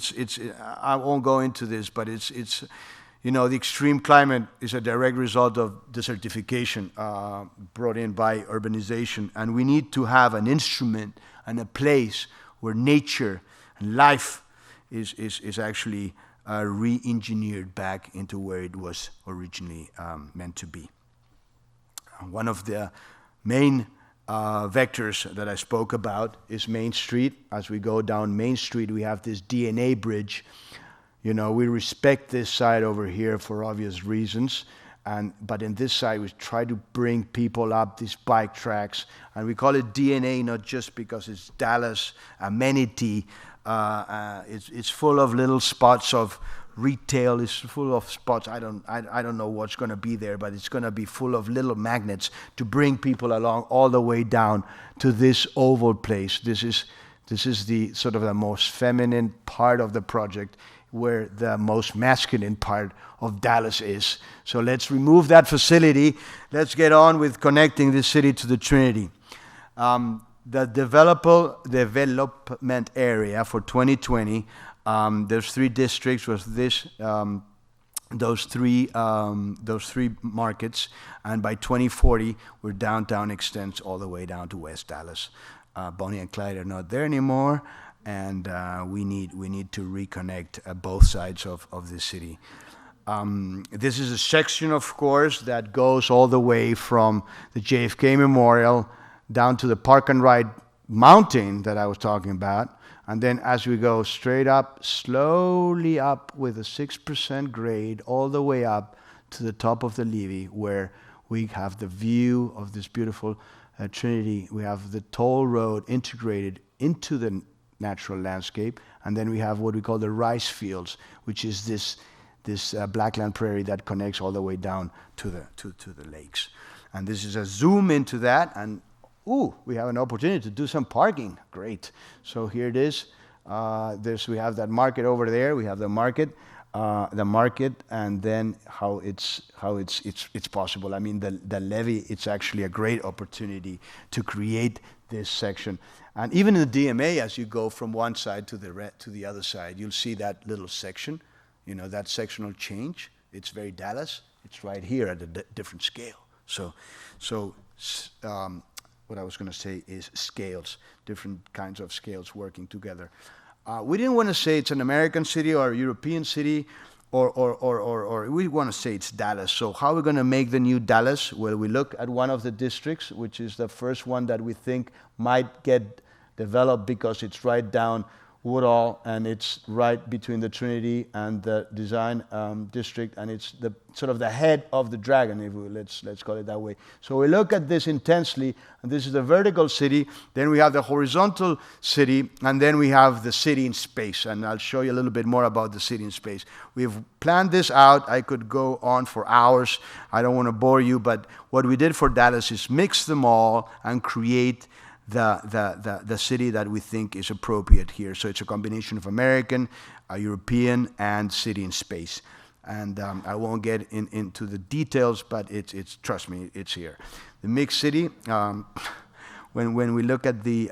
I won't go into this, but it's you know, the extreme climate is a direct result of desertification brought in by urbanization, and we need to have an instrument and a place where nature and life is actually re-engineered back into where it was originally meant to be. One of the main vectors that I spoke about is Main Street. As we go down Main Street, we have this DNA bridge. You know, we respect this side over here for obvious reasons, but in this side we try to bring people up these bike tracks, and we call it DNA not just because it's Dallas amenity. It's full of little spots of retail. It's full of spots. I don't know what's going to be there, but it's going to be full of little magnets to bring people along all the way down to this oval place. This is the sort of the most feminine part of the project, where the most masculine part of Dallas is. So let's remove that facility. Let's get on with connecting this city to the Trinity. The development area for 2020, there's 3 districts with those three markets, and by 2040, where downtown extends all the way down to West Dallas. Bonnie and Clyde are not there anymore, and we need to reconnect both sides of the city. This is a section, of course, that goes all the way from the JFK Memorial down to the Park and Ride mountain that I was talking about, and then as we go straight up, slowly up with a 6% grade, all the way up to the top of the levee, where we have the view of this beautiful Trinity. We have the toll road integrated into the natural landscape, and then we have what we call the rice fields, which is this blackland prairie that connects all the way down to the lakes. And this is a zoom into that, and we have an opportunity to do some parking. Great. So here it is. We have that market over there. We have the market, and then how it's possible. I mean, the levee. It's actually a great opportunity to create this section. And even in the DMA, as you go from one side to the other side, you'll see that little section. You know, that sectional change. It's very Dallas. It's right here at a different scale. So what I was going to say is scales, different kinds of scales working together. We didn't want to say it's an American city or a European city, or we want to say it's Dallas. So how are we going to make the new Dallas? Well, we look at one of the districts, which is the first one that we think might get developed because it's right down Woodall, and it's right between the Trinity and the Design District, and it's the sort of the head of the dragon, if we, let's call it that way. So we look at this intensely, and this is the vertical city, then we have the horizontal city, and then we have the city in space, and I'll show you a little bit more about the city in space. We've planned this out. I could go on for hours. I don't want to bore you, but what we did for Dallas is mix them all and create the city that we think is appropriate here. So it's a combination of American, European, and city in space. And I won't get into the details, but it's trust me, it's here. The mixed city. When we look at the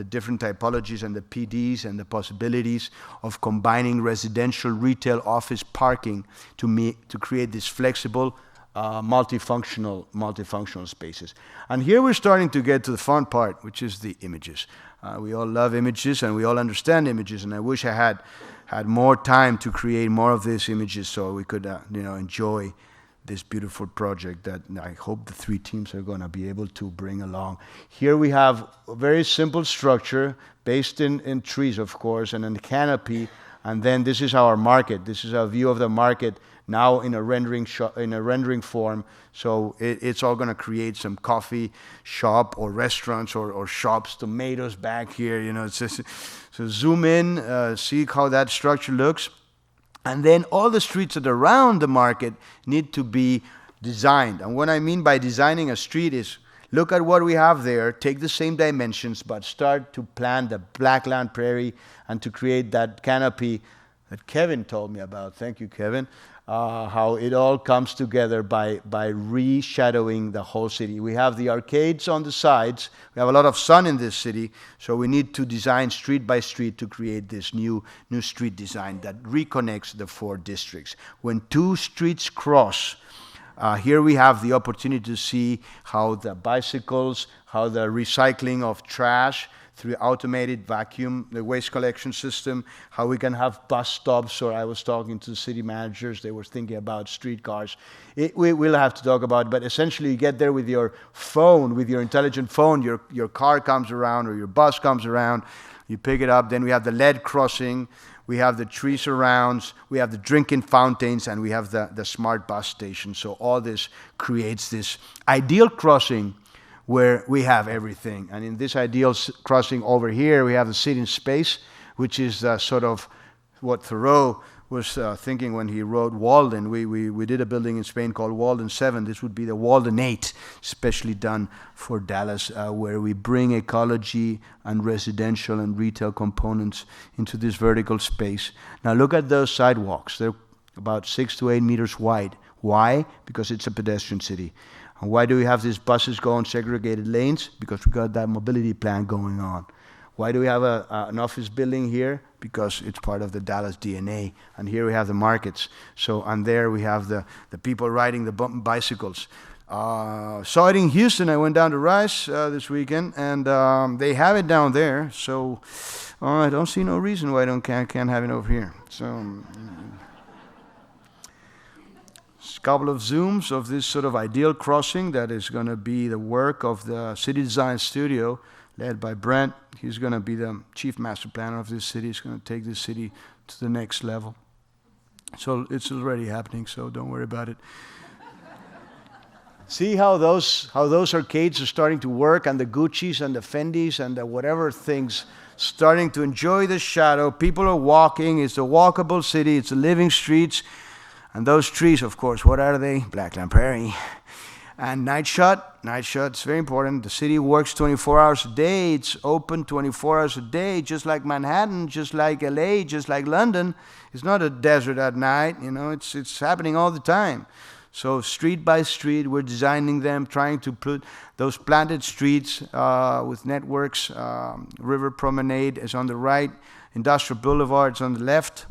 different typologies and the PDs and the possibilities of combining residential, retail, office, parking to create this flexible, multifunctional spaces. And here we're starting to get to the fun part, which is the images. We all love images and we all understand images, and I wish I had had more time to create more of these images so we could, enjoy this beautiful project that I hope the three teams are going to be able to bring along. Here we have a very simple structure based in trees, of course, and a canopy. And then this is our market. This is a view of the market now in a rendering form. So it's all going to create some coffee shop or restaurants or shops, tomatoes back here. It's just, so zoom in, see how that structure looks. And then all the streets that are around the market need to be designed. And what I mean by designing a street is look at what we have there, take the same dimensions, but start to plan the blackland prairie and to create that canopy that Kevin told me about. Thank you, Kevin. How it all comes together by reshadowing the whole city. We have the arcades on the sides. We have a lot of sun in this city, so we need to design street by street to create this new street design that reconnects the four districts. When two streets cross, here we have the opportunity to see how the bicycles, how the recycling of trash through automated vacuum, the waste collection system, how we can have bus stops, or I was talking to the city managers, they were thinking about streetcars. We will have to talk about it, but essentially you get there with your phone, with your intelligent phone, your car comes around or your bus comes around, you pick it up, then we have the lead crossing, we have the tree surrounds, we have the drinking fountains, and we have the smart bus station. So all this creates this ideal crossing where we have everything. And in this ideal crossing over here, we have the sitting space, which is sort of what Thoreau was thinking when he wrote Walden. We did a building in Spain called Walden 7. This would be the Walden 8, specially done for Dallas, where we bring ecology and residential and retail components into this vertical space. Now look at those sidewalks. They're about 6 to 8 meters wide. Why? Because it's a pedestrian city. And why do we have these buses go on segregated lanes? Because we got that mobility plan going on. Why do we have an office building here? Because it's part of the Dallas DNA. And here we have the markets. So, and there we have the people riding the bicycles. Saw it in Houston. I went down to Rice this weekend, and they have it down there. So I don't see no reason why I can't have it over here. So. Couple of zooms of this sort of ideal crossing that is going to be the work of the City Design Studio led by Brent. He's going to be the chief master planner of this city. He's going to take this city to the next level. So it's already happening, so don't worry about it. See how those arcades are starting to work, and the Gucci's and the Fendi's and the whatever things starting to enjoy the shadow. People are walking. It's a walkable city. It's a living streets. And those trees, of course, what are they? Blackland Prairie. And night shot, it's very important. The city works 24 hours a day. It's open 24 hours a day, just like Manhattan, just like LA, just like London. It's not a desert at night, it's happening all the time. So street by street, we're designing them, trying to put those planted streets with networks. River Promenade is on the right, Industrial Boulevard is on the left.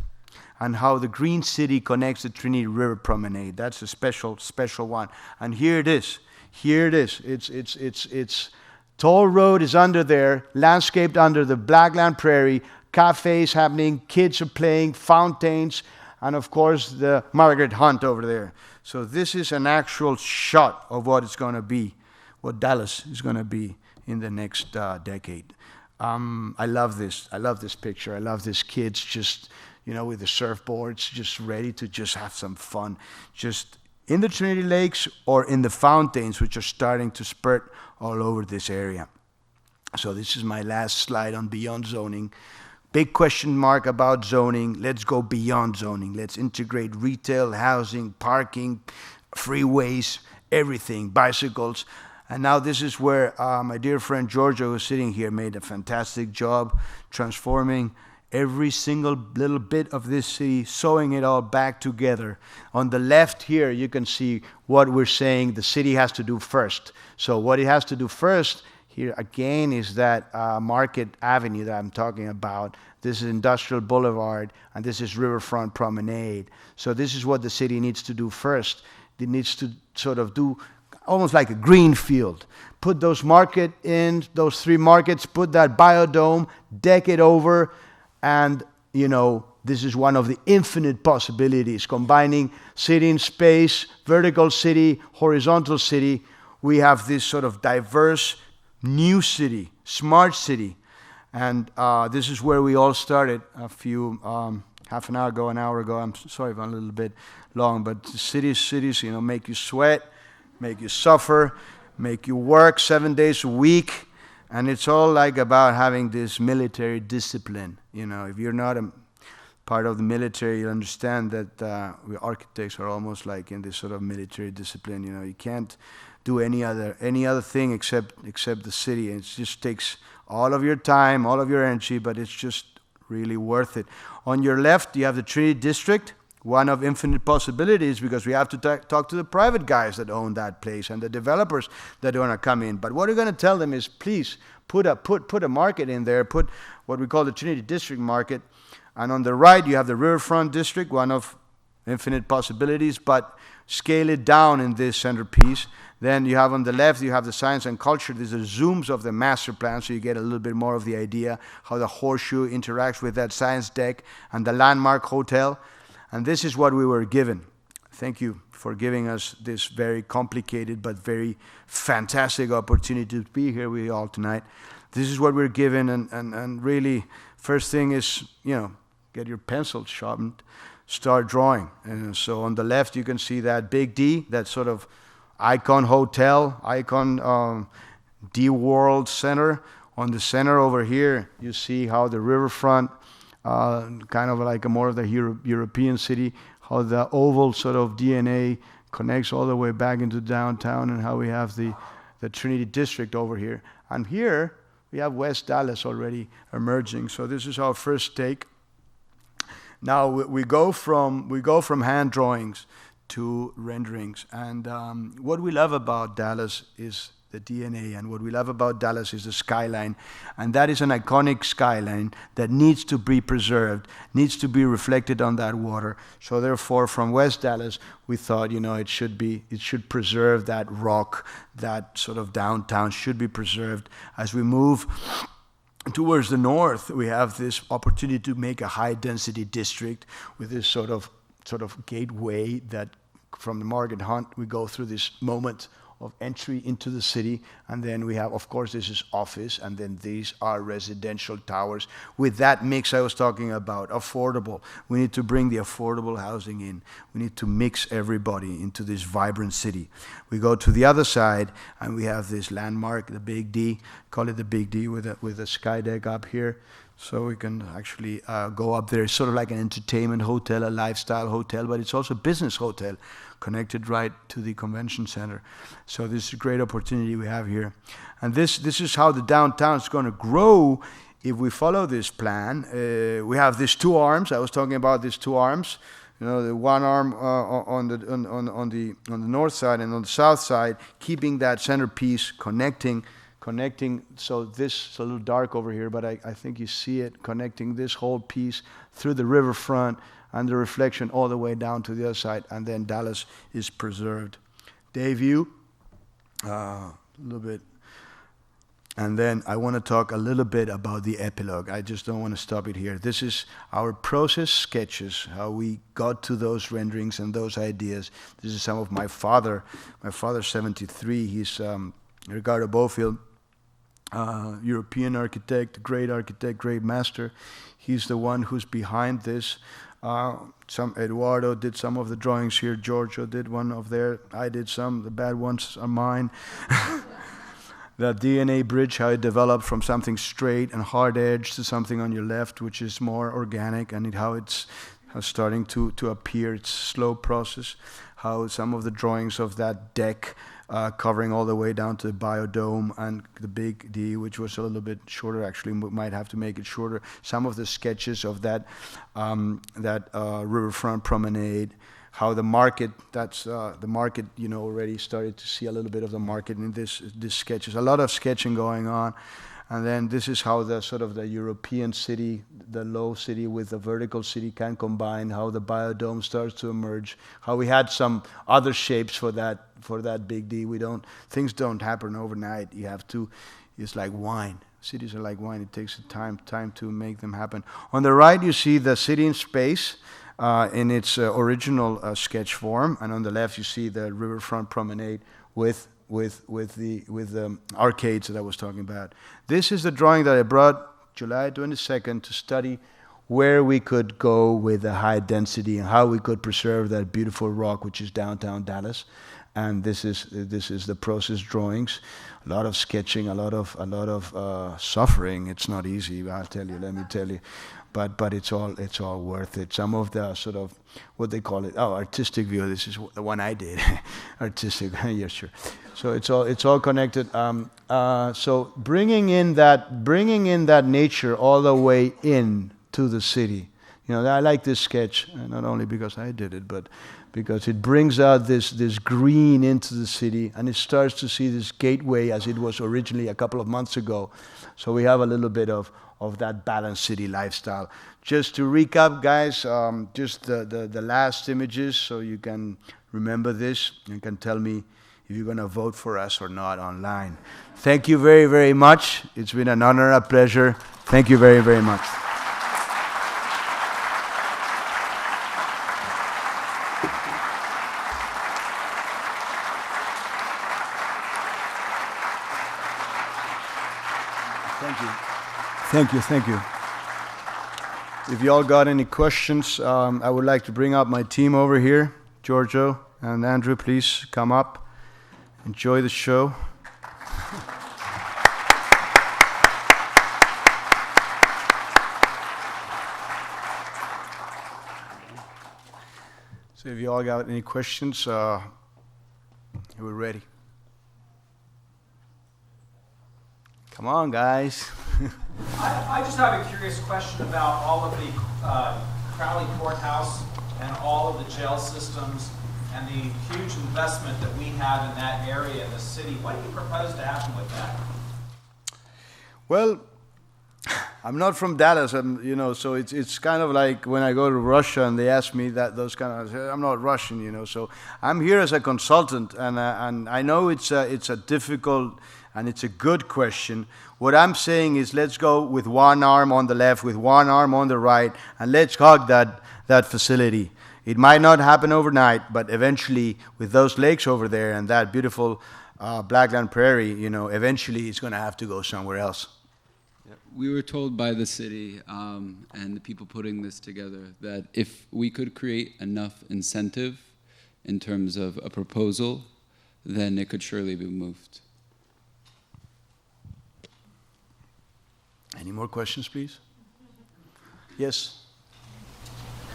And how the Green City connects the Trinity River Promenade. That's a special one. And here it is. It's Toll Road is under there, landscaped under the Blackland Prairie, cafes happening, kids are playing, fountains, and of course the Margaret Hunt over there. So this is an actual shot of what it's going to be, what Dallas is going to be in the next decade. I love this. I love this picture. I love these kids just, with the surfboards, just ready to just have some fun, just in the Trinity Lakes or in the fountains, which are starting to spurt all over this area. So this is my last slide on beyond zoning. Big question mark about zoning. Let's go beyond zoning. Let's integrate retail, housing, parking, freeways, everything, bicycles. And now this is where my dear friend Giorgio, who's sitting here, made a fantastic job transforming every single little bit of this city, sewing it all back together. On the left here, you can see what we're saying the city has to do first. So what it has to do first here again is that Market Avenue that I'm talking about. This is Industrial Boulevard, and this is Riverfront Promenade. So this is what the city needs to do first. It needs to sort of do almost like a green field. Put those market in, those three markets, put that biodome, deck it over, and, This is one of the infinite possibilities, combining city in space, vertical city, horizontal city. We have this sort of diverse new city, smart city. And this is where we all started a few, half an hour ago, an hour ago. I'm sorry if I'm a little bit long, but cities, you know, make you sweat, make you suffer, make you work 7 days a week. And it's all like about having this military discipline. You know, if you're not a part of the military, you understand that we architects are almost like in this sort of military discipline. You know, you can't do any other thing except the city. It just takes all of your time, all of your energy, but it's just really worth it. On your left, you have the Trinity District, one of infinite possibilities, because we have to talk to the private guys that own that place and the developers that want to come in. But what we're going to tell them is, please put a market in there, put what we call the Trinity District market. And on the right, you have the Riverfront District, one of infinite possibilities, but scale it down in this centerpiece. Then you have on the left, you have the science and culture. These are zooms of the master plan, so you get a little bit more of the idea how the horseshoe interacts with that science deck and the landmark hotel. And this is what we were given. Thank you for giving us this very complicated but very fantastic opportunity to be here with you all tonight. This is what we're given, and really, first thing is, you know, get your pencil sharpened, start drawing. And so on the left, you can see that big D, that sort of icon hotel, icon D-World Center. On the center over here, you see how the riverfront, kind of like a more of the European city, how the oval sort of DNA connects all the way back into downtown, and how we have the Trinity District over here. And here, we have West Dallas already emerging. So this is our first take. Now we go from hand drawings to renderings. And what we love about Dallas is the DNA, and what we love about Dallas is the skyline. And that is an iconic skyline that needs to be preserved, needs to be reflected on that water. So therefore, from West Dallas, we thought, you know, it should preserve that rock, that sort of downtown should be preserved. As we move towards the north, we have this opportunity to make a high-density district with this sort of gateway that from the Market Hunt, we go through this moment of entry into the city, and then we have, of course, this is office, and then these are residential towers. With that mix I was talking about, affordable. We need to bring the affordable housing in. We need to mix everybody into this vibrant city. We go to the other side, and we have this landmark, the Big D, call it the Big D, with a sky deck up here. So we can actually go up there. It's sort of like an entertainment hotel, a lifestyle hotel, but it's also a business hotel connected right to the convention center. So this is a great opportunity we have here. And this is how the downtown is going to grow if we follow this plan. We have these two arms. I was talking about these two arms. You know, the one arm on the north side and on the south side, keeping that centerpiece connecting. So this is a little dark over here, but I think you see it connecting this whole piece through the riverfront and the reflection all the way down to the other side, and then Dallas is preserved. Day view, a little bit. And then I want to talk a little bit about the epilogue. I just don't want to stop it here. This is our process sketches, how we got to those renderings and those ideas. This is some of my father's 73. He's Ricardo Bofill, European architect, great master. He's the one who's behind this. Eduardo did some of the drawings here. Giorgio did one of there. I did some. The bad ones are mine. The DNA bridge, how it developed from something straight and hard edge to something on your left, which is more organic, and how it's starting to appear. It's a slow process. How some of the drawings of that deck covering all the way down to the biodome and the Big D, which was a little bit shorter. Actually, we might have to make it shorter. Some of the sketches of that riverfront promenade, how the market, the market, you know, already started to see a little bit of the market in this sketches. A lot of sketching going on. And then this is how the sort of the European city, the low city with the vertical city can combine, how the biodome starts to emerge, how we had some other shapes for that Big D. Things don't happen overnight. You have to is like wine. Cities are like wine. It takes time to make them happen. On the right, you see the city in space in its original sketch form, and on the left, you see the riverfront promenade with the arcades that I was talking about. This is the drawing that I brought July 22nd to study where we could go with the high density and how we could preserve that beautiful rock, which is downtown Dallas. And this is the process drawings. A lot of sketching, a lot of suffering. It's not easy, I'll tell you. Let me tell you, but it's all worth it. Some of the sort of what they call it, artistic view. This is the one I did, artistic. Yeah, sure. So it's all connected. So bringing in that nature all the way in to the city. You know, I like this sketch not only because I did it, but because it brings out this green into the city, and it starts to see this gateway as it was originally a couple of months ago. So we have a little bit of that balanced city lifestyle. Just to recap, guys, just the last images, so you can remember this and can tell me if you're going to vote for us or not online. Thank you very, very much. It's been an honor, a pleasure. Thank you very, very much. Thank you. If you all got any questions, I would like to bring up my team over here. Giorgio and Andrew, please come up. Enjoy the show. So if you all got any questions, we're ready. Come on, guys. I just have a curious question about all of the Crowley Courthouse and all of the jail systems and the huge investment that we have in that area in the city. What do you propose to happen with that? Well, I'm not from Dallas, so it's kind of like when I go to Russia and they ask me those kind of, I'm not Russian, so I'm here as a consultant, and I know it's a difficult and it's a good question. What I'm saying is, let's go with one arm on the left, with one arm on the right, and let's hug that facility. It might not happen overnight, but eventually, with those lakes over there and that beautiful Blackland Prairie, eventually it's going to have to go somewhere else. We were told by the city and the people putting this together that if we could create enough incentive in terms of a proposal, then it could surely be moved. Any more questions, please? Yes?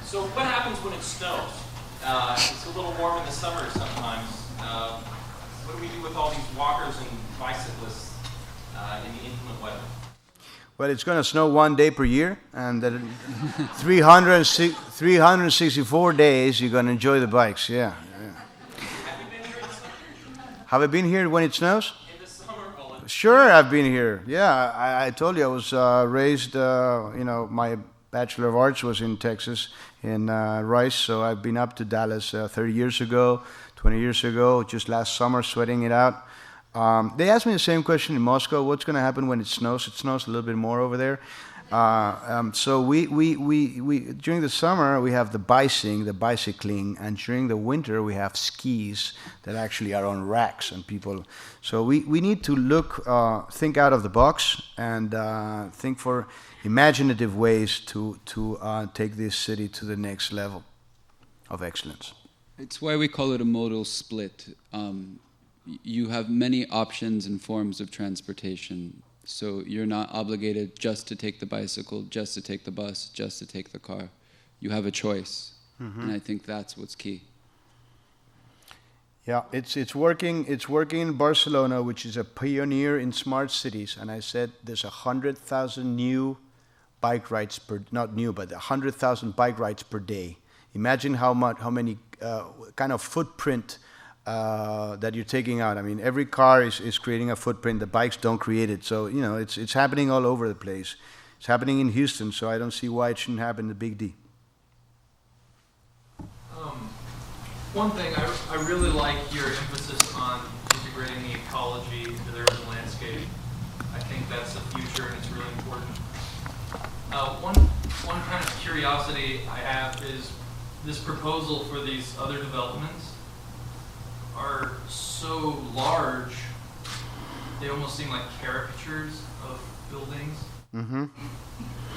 So what happens when it snows? It's a little warm in the summer sometimes. What do we do with all these walkers and bicyclists in the inclement weather? Well, it's going to snow one day per year, and 364 days you're going to enjoy the bikes, yeah. Have you been here when it snows? Sure, I've been here. Yeah, I told you I was raised, my Bachelor of Arts was in Texas, in Rice, so I've been up to Dallas 30 years ago, 20 years ago, just last summer, sweating it out. They asked me the same question in Moscow, what's going to happen when it snows? It snows a little bit more over there. So we during the summer we have the bicycling, and during the winter we have skis that actually are on racks and people. So we need to think out of the box and think for imaginative ways to take this city to the next level of excellence. It's why we call it a modal split. You have many options and forms of transportation. So you're not obligated just to take the bicycle, just to take the bus, just to take the car. You have a choice, and I think that's what's key. Yeah, it's working. It's working in Barcelona, which is a pioneer in smart cities. And I said there's 100,000 new bike rides not new, but 100,000 bike rides per day. Imagine how many kind of footprint that you're taking out. I mean, every car is creating a footprint. The bikes don't create it. So, it's happening all over the place. It's happening in Houston, so I don't see why it shouldn't happen in the Big D. One thing, I really like your emphasis on integrating the ecology into the urban landscape. I future, and it's really important. One kind of curiosity I have is this proposal for these other developments are so large, they almost seem like caricatures of buildings. Mm-hmm.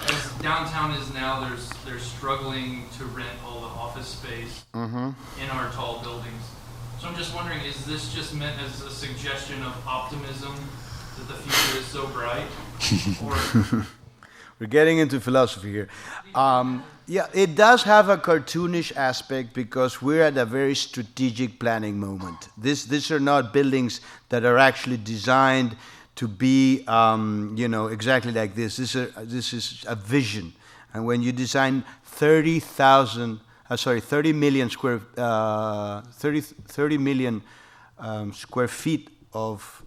As downtown is now, they're struggling to rent all the office space in our tall buildings. So I'm just wondering, is this just meant as a suggestion of optimism that the future is so bright? Or We're getting into philosophy here. Yeah, it does have a cartoonish aspect because we're at a very strategic planning moment. These are not buildings that are actually designed to be, exactly like this. This is a vision. And when you design 30 million square feet of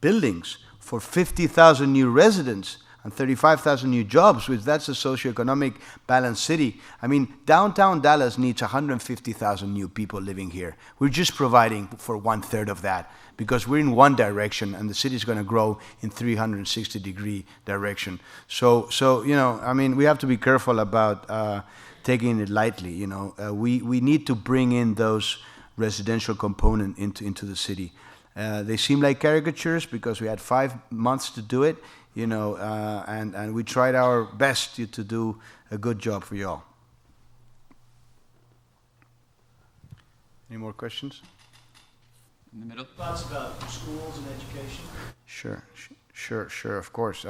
buildings for 50,000 new residents and 35,000 new jobs, which that's a socioeconomic balanced city. I mean, downtown Dallas needs 150,000 new people living here. We're just providing for 1/3 of that because we're in one direction and the city is going to grow in 360-degree direction. So we have to be careful about taking it lightly. We need to bring in those residential component into the city. They seem like caricatures because we had 5 months to do it. And we tried our best to do a good job for y'all. Any more questions? In the middle? Thoughts about schools and education? Sure, of course.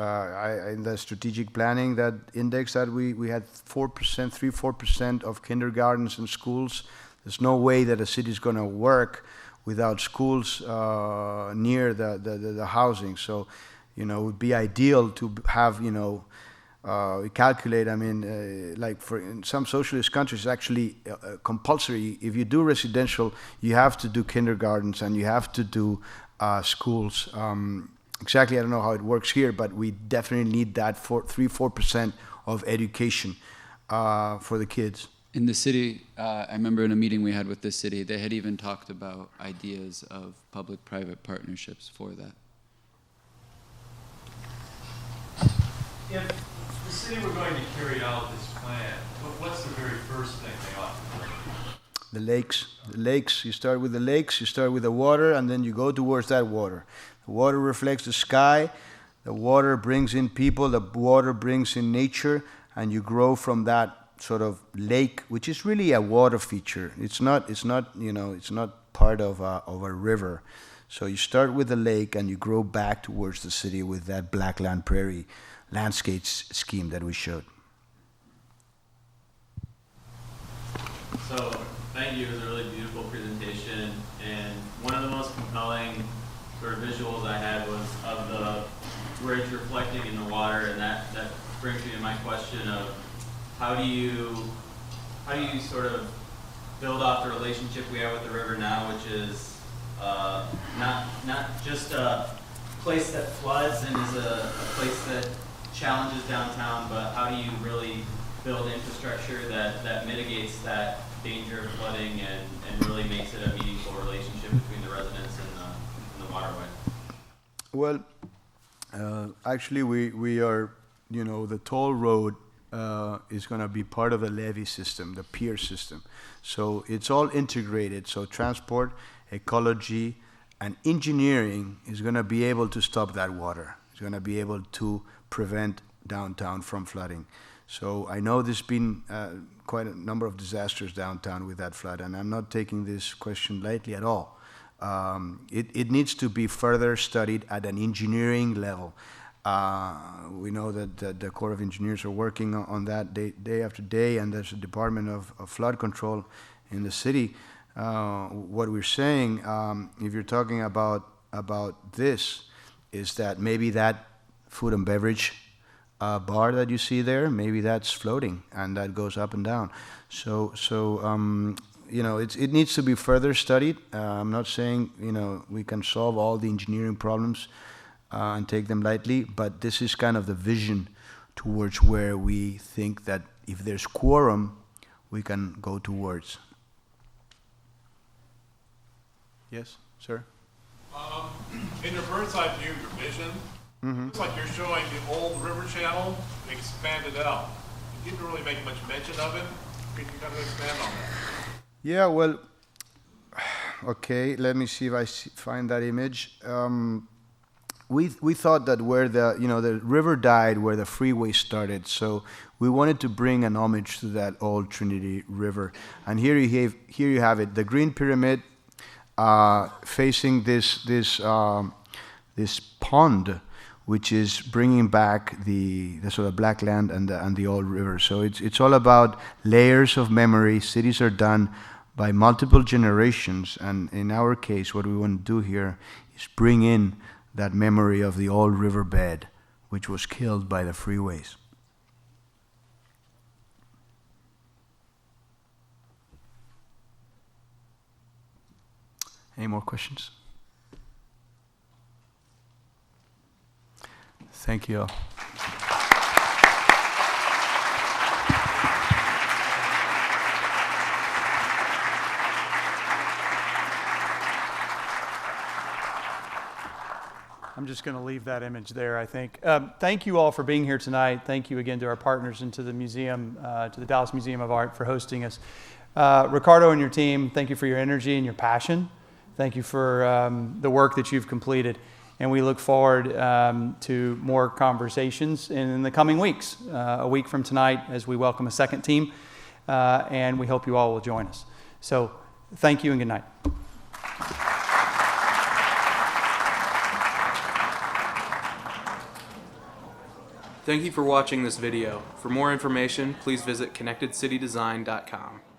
In the strategic planning, that index that we had 4% of kindergartens and schools. There's no way that a city is going to work without schools near the housing. So, it would be ideal to have, calculate, like in some socialist countries, it's actually compulsory. If you do residential, you have to do kindergartens and you have to do schools. Exactly, I don't know how it works here, but we definitely need that 3-4% of education for the kids. In the city, I remember in a meeting we had with the city, they had even talked about ideas of public-private partnerships for that. if the city were going to carry out this plan, what's the very first thing they ought to do? The lakes, you start with the lakes, you start with the water, and then you go towards that water. The water reflects the sky, the water brings in people, the water brings in nature, and you grow from that sort of lake, which is really a water feature. It's not part of a river. So you start with the lake and you grow back towards the city with that Blackland Prairie landscape scheme that we showed. So thank you. It was a really beautiful presentation, and one of the most compelling sort of visuals I had was of the bridge reflecting in the water, and that brings me to my question of how do you sort of build off the relationship we have with the river now, which is not just a place that floods and is a place that challenges downtown, but how do you really build infrastructure that mitigates that danger of flooding and really makes it a meaningful relationship between the residents and the waterway? Well, actually we are, the toll road is going to be part of the levee system, the pier system. So it's all integrated. So transport, ecology, and engineering is going to be able to stop that water. It's going to be able to prevent downtown from flooding. So I know there's been quite a number of disasters downtown with that flood, and I'm not taking this question lightly at all. It needs to be further studied at an engineering level. We know that the Corps of Engineers are working on that day after day, and there's a Department of Flood Control in the city. What we're saying, if you're talking about this, is that maybe that food and beverage bar that you see there, maybe that's floating, and that goes up and down. So it needs to be further studied. I'm not saying we can solve all the engineering problems and take them lightly, but this is kind of the vision towards where we think that if there's quorum, we can go towards. Yes, sir? In your bird's eye view, your vision, It's like you're showing the old river channel expanded out. You didn't really make much mention of it. Could you kind of expand on that? Yeah, well, okay, let me see if I find that image. We thought that where the river died, where the freeway started, so we wanted to bring an homage to that old Trinity River. And here you have it, the green pyramid facing this pond, which is bringing back the sort of black land and the old river. So it's all about layers of memory. Cities are done by multiple generations, and in our case, what we want to do here is bring in that memory of the old riverbed, which was killed by the freeways. Any more questions? Thank you all. I'm just going to leave that image there, I think. Thank you all for being here tonight. Thank you again to our partners and to the museum, to the Dallas Museum of Art for hosting us. Ricardo and your team, thank you for your energy and your passion. Thank you for the work that you've completed. And we look forward to more conversations in the coming weeks, a week from tonight as we welcome a second team. And we hope you all will join us. So thank you and good night. Thank you for watching this video. For more information, please visit connectedcitydesign.com.